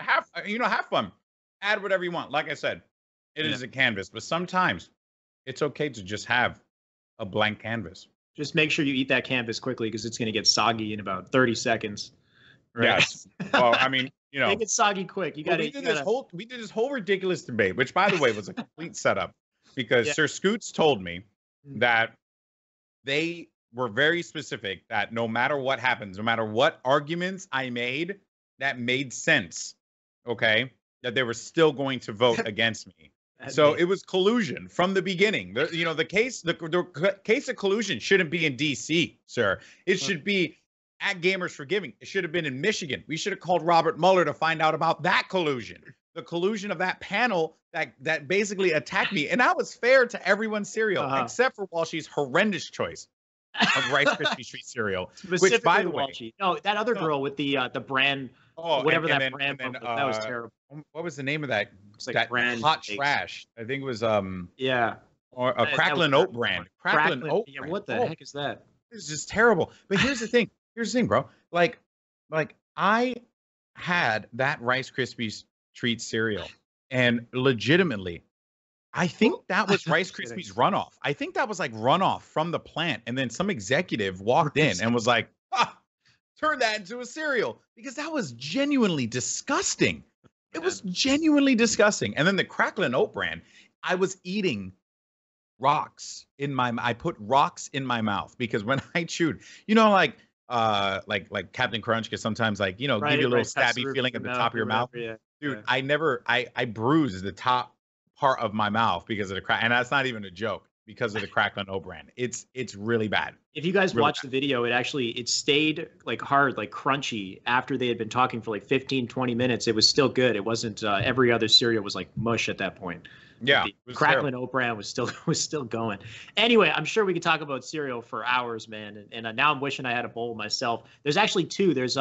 Have fun. Add whatever you want. Like I said, it is a canvas, but sometimes it's okay to just have a blank canvas. Just make sure you eat that canvas quickly because it's going to get soggy in about 30 seconds. Right? Yes. Well, I mean, Make it soggy quick. You got to. we did this whole ridiculous debate, which, by the way, was a complete setup, because Sir Scoots told me that they were very specific that no matter what happens, no matter what arguments I made that made sense, okay, that they were still going to vote against me. So it was collusion from the beginning. The case of collusion shouldn't be in D.C., sir. It should be at Gamers for Giving. It should have been in Michigan. We should have called Robert Mueller to find out about that collusion. The collusion of that panel that basically attacked me. And that was fair to everyone's cereal, except for Walshy's horrendous choice of Rice Krispie treat cereal. Which, by the way, Walshy. No, that other girl with the brand, whatever that brand was, that was terrible. What was the name of that? It's like that brand hot cakes. trash. I think it was yeah. Or a Cracklin' Oat brand. Cracklin' Oat Yeah, brand. what the heck is that? It's just terrible. But here's the thing. Here's the thing, bro. Like I had that Rice Krispies treat cereal, and legitimately, I think that was Rice Krispies runoff. I think that was like runoff from the plant, and then some executive walked in and was like, turn that into a cereal, because that was genuinely disgusting. It was genuinely disgusting. And then the Cracklin' Oat brand, I was eating rocks I put rocks in my mouth, because when I chewed, like Captain Crunch can sometimes give you a little stabby feeling at the top of your mouth. Dude, I bruised the top part of my mouth because of the crack, and that's not even a joke, because of the Cracklin' Oat brand. It's really bad. If you guys watch the video, it stayed like hard, like crunchy after they had been talking for like 15, 20 minutes. It was still good. It wasn't every other cereal was like mush at that point. Yeah, the Cracklin' Oat brand was still going. Anyway, I'm sure we could talk about cereal for hours, man. And now I'm wishing I had a bowl myself. There's actually two. There's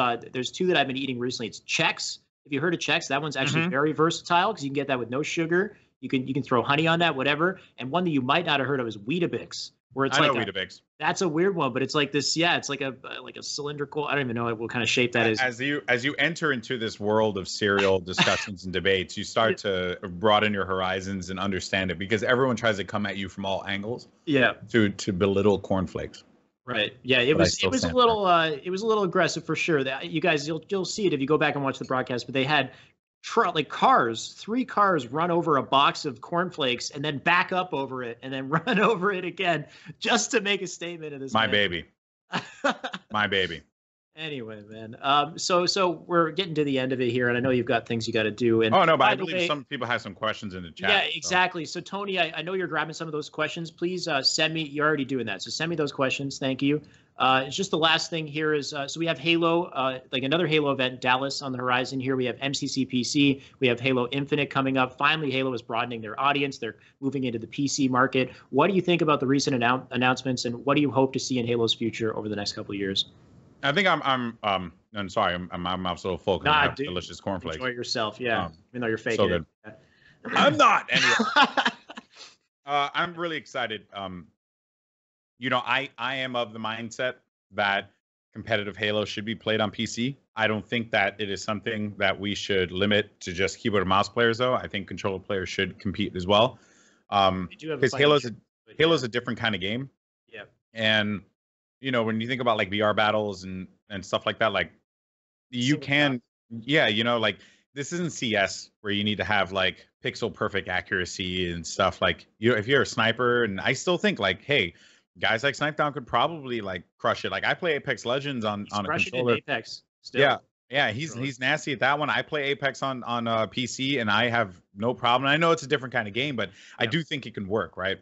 two that I've been eating recently. It's Chex. Have you heard of Chex? That one's actually very versatile, because you can get that with no sugar. You can throw honey on that, whatever. And one that you might not have heard of is Weetabix, where it's Weetabix. That's a weird one, but it's like this. Yeah, it's like a cylindrical. I don't even know what kind of shape that is. As you enter into this world of cereal discussions and debates, you start to broaden your horizons and understand it, because everyone tries to come at you from all angles. Yeah. To belittle cornflakes. Right. Yeah. It was a little aggressive for sure. That you guys, you'll see it if you go back and watch the broadcast. But they had three cars run over a box of cornflakes and then back up over it and then run over it again, just to make a statement of this. My baby. My baby. Anyway, man. So we're getting to the end of it here, and I know you've got things you got to do. And but I believe some people have some questions in the chat. Yeah, exactly. So Tony, I know you're grabbing some of those questions. Please send me. You're already doing that, so send me those questions. Thank you. It's just the last thing here is so we have Halo, like another Halo event, Dallas on the horizon here. We have MCC PC. We have Halo Infinite coming up. Finally, Halo is broadening their audience. They're moving into the PC market. What do you think about the recent announcements, and what do you hope to see in Halo's future over the next couple of years? I think I'm sorry, I'm also full because I have delicious cornflakes. Enjoy yourself, yeah. Even though you're faking so good. it. I'm not. Anyway, I'm really excited. I am of the mindset that competitive Halo should be played on PC. I don't think that it is something that we should limit to just keyboard and mouse players, though. I think controller players should compete as well. Because Halo's a different kind of game. Yeah. And when you think about like VR battles and stuff like that, like you can, like this isn't CS where you need to have like pixel perfect accuracy and stuff. Like if you're a sniper, and I still think like, hey, guys like Snipedown could probably like crush it. Like I play Apex Legends on a controller. Apex still. Yeah, he's nasty at that one. I play Apex on PC, and I have no problem. I know it's a different kind of game, but I do think it can work, right?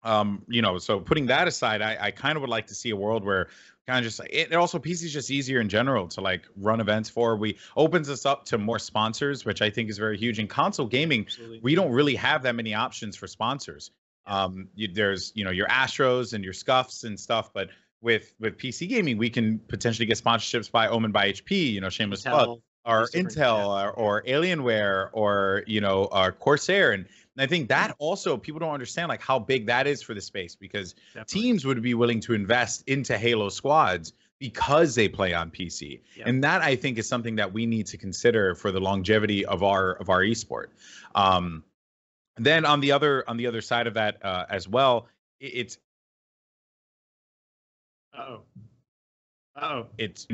So putting that aside, I kind of would like to see a world where kind of just like it also PC is just easier in general to like run events for. We opens us up to more sponsors, which I think is very huge. In console gaming, we don't really have that many options for sponsors. There's your Astros and your Scuffs and stuff, but with PC gaming, we can potentially get sponsorships by Omen by HP, shameless plug, or Intel or Alienware or Corsair. And I think that also people don't understand like how big that is for the space, because teams would be willing to invest into Halo squads because they play on PC. And that I think is something that we need to consider for the longevity of our esport. Then on the other side of that as well, it's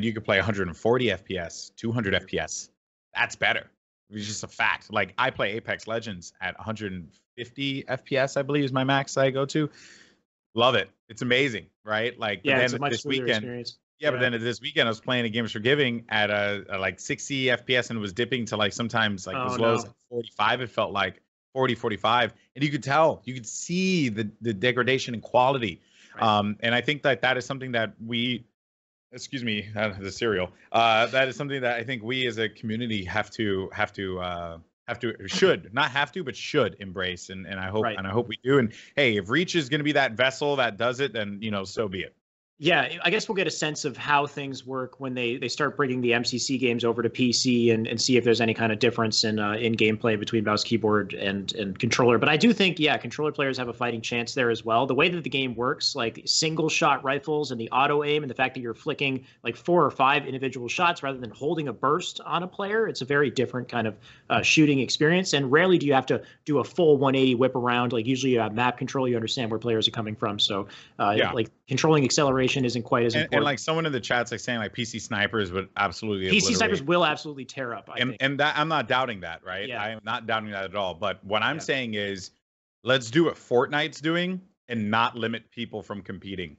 you could play 140 FPS, 200 FPS. That's better. It's just a fact. Like I play Apex Legends at 150 FPS, I believe is my max I go to. Love it. It's amazing, right? Like it's a much smoother experience. But then this weekend I was playing a Games for Giving at a like 60 FPS, and it was dipping to like sometimes like as low as like 45. It felt like 40, 45, and you could see the degradation in quality. Right. And I think that is something that we, the cereal. That is something that I think we as a community should embrace, and I hope we do. And hey, if Reach is going to be that vessel that does it, then so be it. Yeah, I guess we'll get a sense of how things work when they start bringing the MCC games over to PC and see if there's any kind of difference in gameplay between mouse, keyboard, and controller. But I do think, yeah, controller players have a fighting chance there as well. The way that the game works, like single shot rifles and the auto aim and the fact that you're flicking like 4 or 5 individual shots rather than holding a burst on a player, it's a very different kind of shooting experience. And rarely do you have to do a full 180 whip around. Like usually you have map control, you understand where players are coming from. So like controlling acceleration isn't quite as important. And like someone in the chat's like saying like PC snipers would absolutely PC snipers will absolutely tear up. I think. And that I'm not doubting that, right? Yeah. I am not doubting that at all. But what I'm saying is, let's do what Fortnite's doing and not limit people from competing.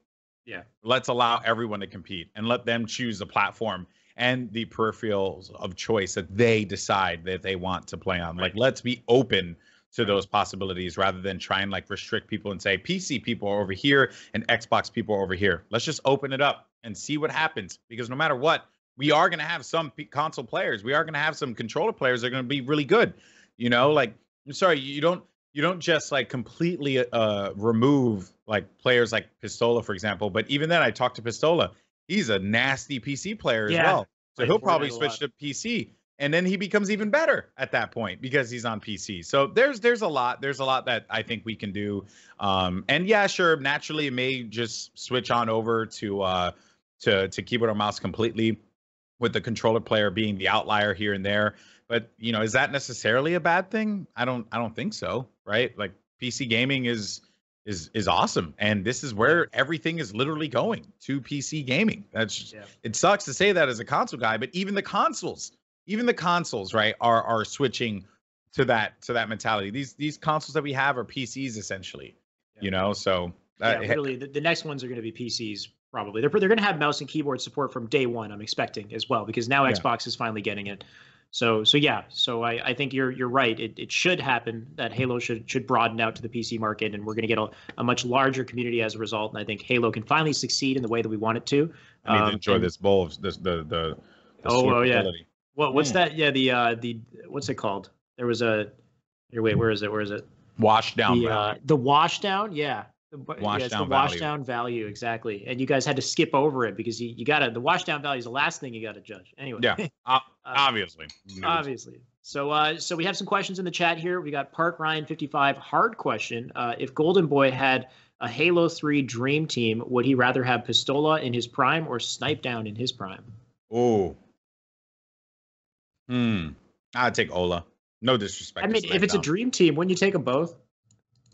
Yeah. Let's allow everyone to compete and let them choose the platform and the peripherals of choice that they decide that they want to play on. Right. Like, let's be open to those possibilities rather than try and like restrict people and say PC people are over here and Xbox people are over here. Let's just open it up and see what happens, because no matter what, we are going to have some console players. We are going to have some controller players that are going to be really good. You know, like, I'm sorry, you don't just like completely remove like players like Pistola, for example. But even then, I talked to Pistola. He's a nasty PC player as well. So he'll probably switch to PC. And then he becomes even better at that point because he's on PC. So there's a lot that I think we can do. And yeah, sure, naturally it may just switch on over to keyboard or mouse completely, with the controller player being the outlier here and there. But you know, is that necessarily a bad thing? I don't think so, right? Like PC gaming is awesome, and this is where everything is literally going to PC gaming. That's just, it sucks to say that as a console guy, but even the consoles, right, are switching to that mentality. These consoles that we have are PCs essentially, you know. So really, the next ones are going to be PCs probably. They're going to have mouse and keyboard support from day one. I'm expecting as well, because now Xbox is finally getting it. So I think you're right. It should happen that Halo should broaden out to the PC market, and we're going to get a much larger community as a result. And I think Halo can finally succeed in the way that we want it to. I need to enjoy this bowl of the What's that? Yeah, the what's it called? There was a where is it? Washdown. The washdown, yeah. The washdown value, exactly. And you guys had to skip over it because you got to, the washdown value is the last thing you got to judge. Anyway. Yeah, obviously. Obviously. So we have some questions in the chat here. We got Park Ryan 55 hard question. If Goldenboy had a Halo 3 dream team, would he rather have Pistola in his prime or Snipe Down in his prime? Oh. I'd take Ola. No disrespect. I mean, if it's a dream team, wouldn't you take them both?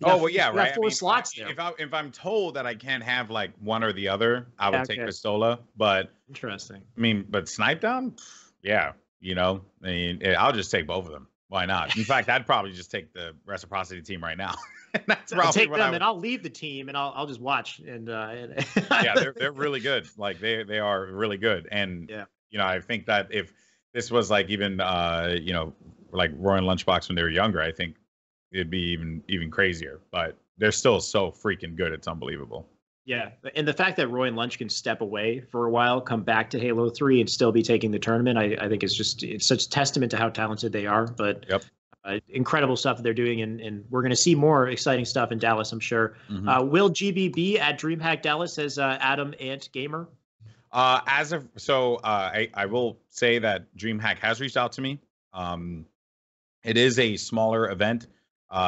Right. Got 4 slots there. If I'm told that I can't have like one or the other, I would take Pistola. But interesting. I mean, but Snipe Down, yeah, you know, I mean, I'll just take both of them. Why not? In fact, I'd probably just take the reciprocity team right now. That's I'll take them, and I'll leave the team, and I'll just watch. And yeah, they're really good. Like they are really good. And you know, I think that if this was like even you know, like Roy and Lunchbox when they were younger, I think it'd be even crazier. But they're still so freaking good. It's unbelievable. Yeah, and the fact that Roy and Lunch can step away for a while, come back to Halo 3, and still be taking the tournament, I think it's such a testament to how talented they are. But incredible stuff that they're doing, and we're going to see more exciting stuff in Dallas, I'm sure. Will GBB at DreamHack Dallas, says Adam Ant Gamer. I will say that DreamHack has reached out to me. It is a smaller event,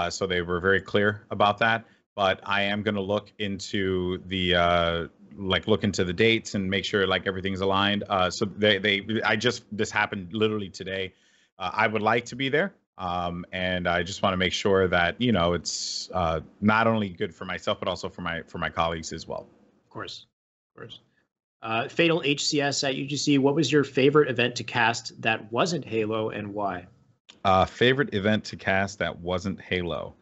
so they were very clear about that. But I am going to look into the the dates and make sure like everything's aligned. So this happened literally today. I would like to be there, and I just want to make sure that it's not only good for myself but also for my colleagues as well. Of course. Fatal HCS at UGC. What was your favorite event to cast that wasn't Halo, and why? Favorite event to cast that wasn't Halo.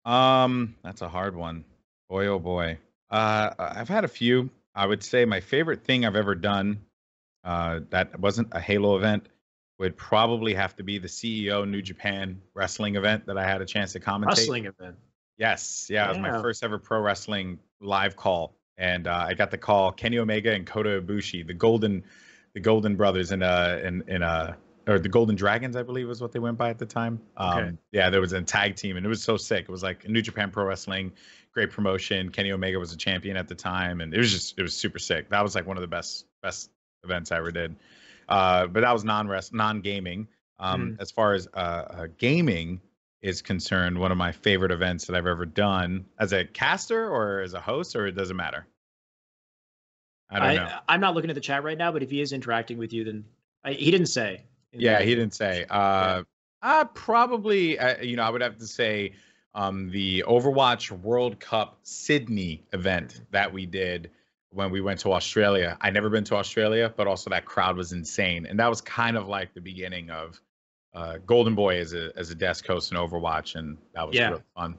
That's a hard one. Boy, oh boy. I've had a few. I would say my favorite thing I've ever done that wasn't a Halo event would probably have to be the CEO New Japan wrestling event that I had a chance to commentate. Wrestling event. Yes. Yeah. It was my first ever pro wrestling live call. And I got the call Kenny Omega and Kota Ibushi, the Golden brothers in or the Golden Dragons, I believe was what they went by at the time. Okay. Yeah, there was a tag team, and it was so sick. It was like New Japan Pro Wrestling, great promotion. Kenny Omega was a champion at the time, and it was super sick. That was like one of the best events I ever did. But that was non-gaming. As far as gaming is concerned, one of my favorite events that I've ever done as a caster or as a host, or it doesn't matter. I don't know. I'm not looking at the chat right now, but if he is interacting with you, then he didn't say. Yeah, he didn't say. Probably, I would have to say the Overwatch World Cup Sydney event that we did when we went to Australia. I'd never been to Australia, but also that crowd was insane. And that was kind of like the beginning of Goldenboy as a desk host in Overwatch, and that was really fun.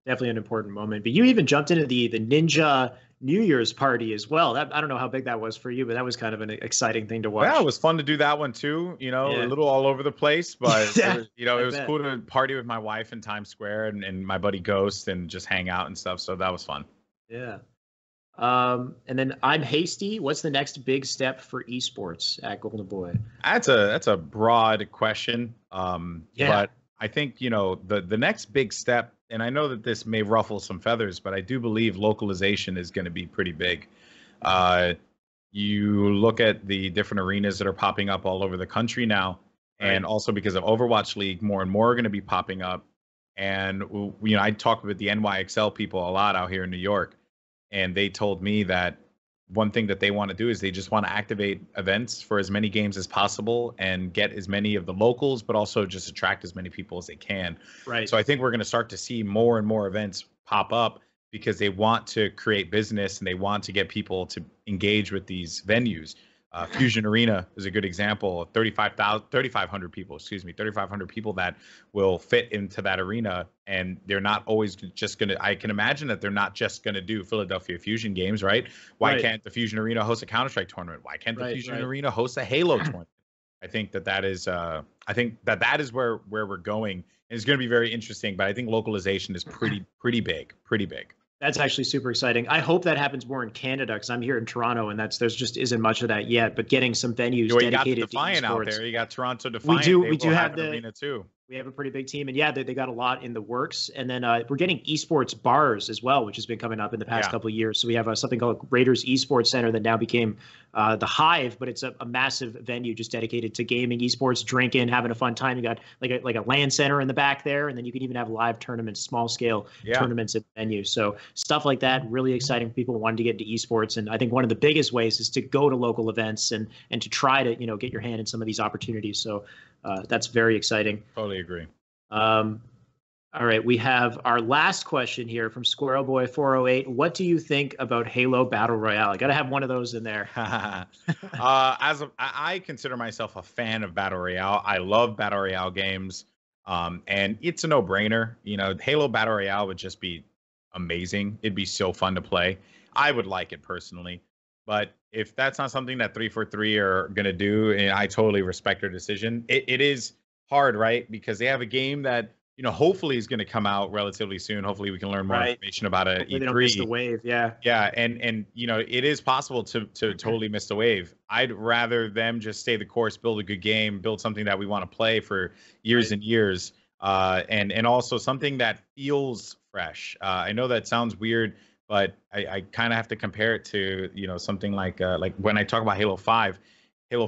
Definitely an important moment. But you even jumped into the Ninja New Year's party as well. I don't know how big that was for you, but that was kind of an exciting thing to watch. Yeah, it was fun to do that one too. A little all over the place, but it was cool to party with my wife in Times Square and my buddy Ghost and just hang out and stuff. So that was fun. Yeah. And then I'm Hasty. What's the next big step for esports at Goldenboy? That's a broad question. But I think, the next big step, and I know that this may ruffle some feathers, but I do believe localization is going to be pretty big. You look at the different arenas that are popping up all over the country now, and also because of Overwatch League, more and more are going to be popping up. And, I talk with the NYXL people a lot out here in New York, and they told me that one thing that they want to do is they just want to activate events for as many games as possible and get as many of the locals, but also just attract as many people as they can. Right. So I think we're going to start to see more and more events pop up because they want to create business and they want to get people to engage with these venues. Fusion Arena is a good example. 3,500 people that will fit into that arena, and they're not always just going to. I can imagine that they're not just going to do Philadelphia Fusion games, right? Why can't the Fusion Arena host a Counter-Strike tournament? Why can't the Fusion Arena host a Halo tournament? I think that is where we're going, and it's going to be very interesting. But I think localization is pretty big. That's actually super exciting. I hope that happens more in Canada because I'm here in Toronto, and there's just isn't much of that yet. But getting some venues dedicated to esports. Out there. You got Toronto Defiant. We do have the arena too. We have a pretty big team, and they got a lot in the works. And then we're getting esports bars as well, which has been coming up in the past couple of years. So we have something called Raiders Esports Center that now became the Hive, but it's a massive venue just dedicated to gaming, esports, drinking, having a fun time. You got like a LAN center in the back there, and then you can even have live tournaments, small scale tournaments at the venue. So stuff like that, really exciting for people wanting to get into esports. And I think one of the biggest ways is to go to local events and to try to get your hand in some of these opportunities. So that's very exciting. Totally agree. All right, we have our last question here from SquirrelBoy408. What do you think about Halo Battle Royale? I got to have one of those in there. I consider myself a fan of Battle Royale. I love Battle Royale games, and it's a no-brainer. Halo Battle Royale would just be amazing. It'd be so fun to play. I would like it personally. But if that's not something that 343 are going to do, and I totally respect their decision, it is hard, right? Because they have a game that, hopefully is going to come out relatively soon. Hopefully we can learn more information about it. They don't miss the wave, yeah. Yeah, and it is possible to totally miss the wave. I'd rather them just stay the course, build a good game, build something that we want to play for years and years, and also something that feels fresh. I know that sounds weird, but I kind of have to compare it to something like when I talk about Halo 5. Halo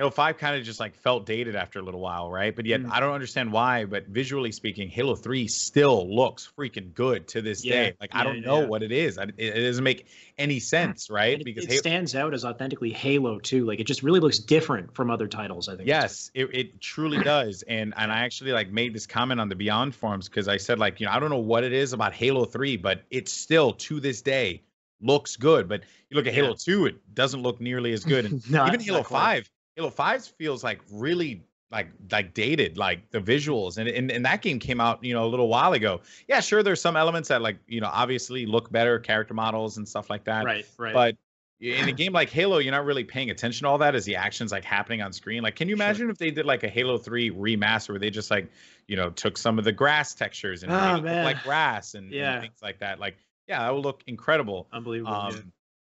5 kind of just like felt dated after a little while, right? But yet I don't understand why, but visually speaking, Halo 3 still looks freaking good to this day. Like I don't know what it is. It doesn't make any sense, right? Because it stands out as authentically Halo too. Like it just really looks different from other titles, I think. Yes, it truly does. And I actually made this comment on the Beyond forums because I said I don't know what it is about Halo 3, but it still to this day looks good. But you look at Halo 2, it doesn't look nearly as good. And even Halo 5. Halo 5 feels really dated, like the visuals, and that game came out a little while ago. Yeah, sure, there's some elements that obviously look better, character models and stuff like that. Right. But in a game like Halo, you're not really paying attention to all that as the action's happening on screen. Can you imagine if they did a Halo 3 remaster where they just took some of the grass textures and made it look like grass and things like that? That would look incredible. Unbelievable.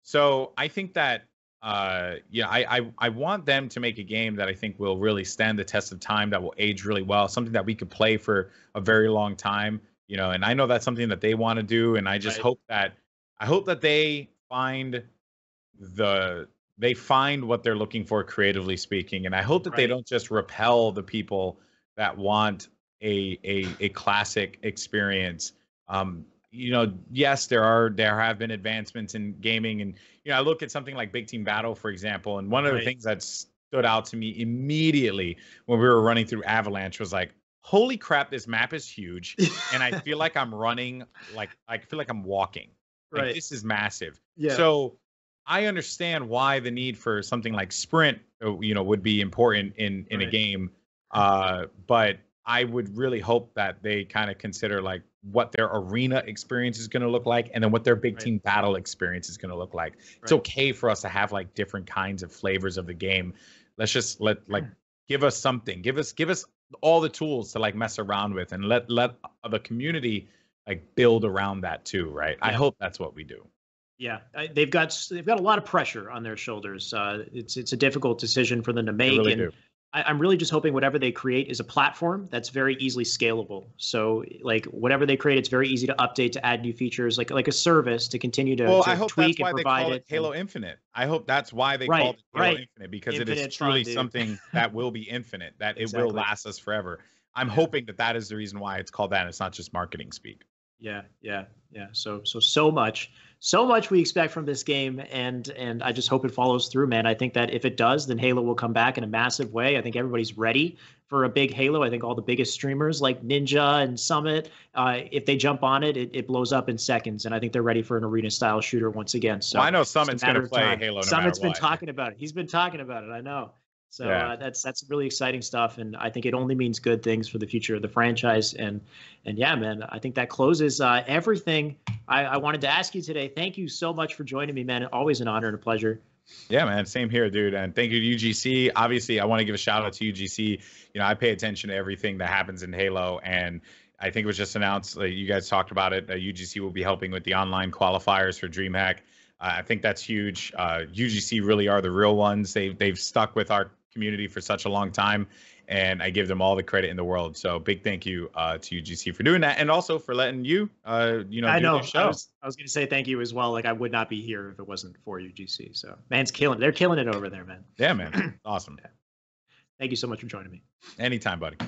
So I think that I want them to make a game that I think will really stand the test of time, that will age really well, something that we could play for a very long time, you know. And I know that's something that they want to do, and I just hope that they find what they're looking for creatively speaking, and I hope that they don't just repel the people that want a classic experience. You know, yes, there have been advancements in gaming, and you know, I look at something like Big Team Battle, for example, and one of the things that stood out to me immediately when we were running through Avalanche was like, holy crap, this map is huge, and I feel like I'm running, like I feel like I'm walking. Like, this is massive. Yeah. So I understand why the need for something like sprint, you know, would be important in a game, but I would really hope that they kind of consider like what their arena experience is going to look like, and then what their big team battle experience is going to look like. It's okay for us to have like different kinds of flavors of the game. Let's just give us something, give us all the tools to like mess around with, and let the community like build around that too. Right. Yeah. I hope that's what we do. Yeah, they've got a lot of pressure on their shoulders. It's a difficult decision for them to make. They really do. I'm really just hoping whatever they create is a platform that's very easily scalable. So like whatever they create, it's very easy to update, to add new features, like a service to continue to, I hope tweak that's why and they provide call it Halo Infinite. I hope that's why they call it Halo Infinite, because it is truly something that will be infinite, that it will last us forever. I'm hoping that is the reason why it's called that, and it's not just marketing speak. Yeah. So much we expect from this game, and I just hope it follows through, man. I think that if it does, then Halo will come back in a massive way. I think everybody's ready for a big Halo. I think all the biggest streamers like Ninja and Summit, if they jump on it, it blows up in seconds, and I think they're ready for an arena-style shooter once again. So I know Summit's going to play Halo. Summit's been talking about it. He's been talking about it. I know. So that's really exciting stuff, and I think it only means good things for the future of the franchise. And yeah, man, I think that closes everything I wanted to ask you today. Thank you so much for joining me, man. Always an honor and a pleasure. Yeah, man, same here, dude. And thank you to UGC. Obviously, I want to give a shout out to UGC. You know, I pay attention to everything that happens in Halo, and I think it was just announced, you guys talked about it, that UGC will be helping with the online qualifiers for DreamHack. I think that's huge. UGC really are the real ones. They've stuck with our community for such a long time, and I give them all the credit in the world. So big thank you to UGC for doing that, and also for letting you do the show. I was going to say thank you as well. Like, I would not be here if it wasn't for UGC. So they're killing it over there, man. Yeah, man. Awesome. Yeah. Thank you so much for joining me. Anytime, buddy.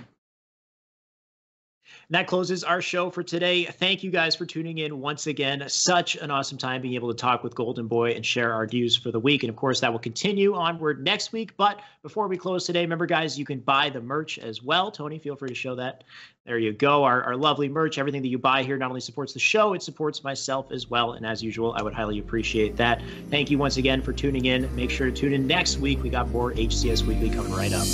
And that closes our show for today. Thank you guys for tuning in once again. Such an awesome time being able to talk with Goldenboy and share our views for the week. And of course, that will continue onward next week. But before we close today, remember, guys, you can buy the merch as well. Tony, feel free to show that. There you go. Our lovely merch. Everything that you buy here not only supports the show, it supports myself as well. And as usual, I would highly appreciate that. Thank you once again for tuning in. Make sure to tune in next week. We got more HCS Weekly coming right up.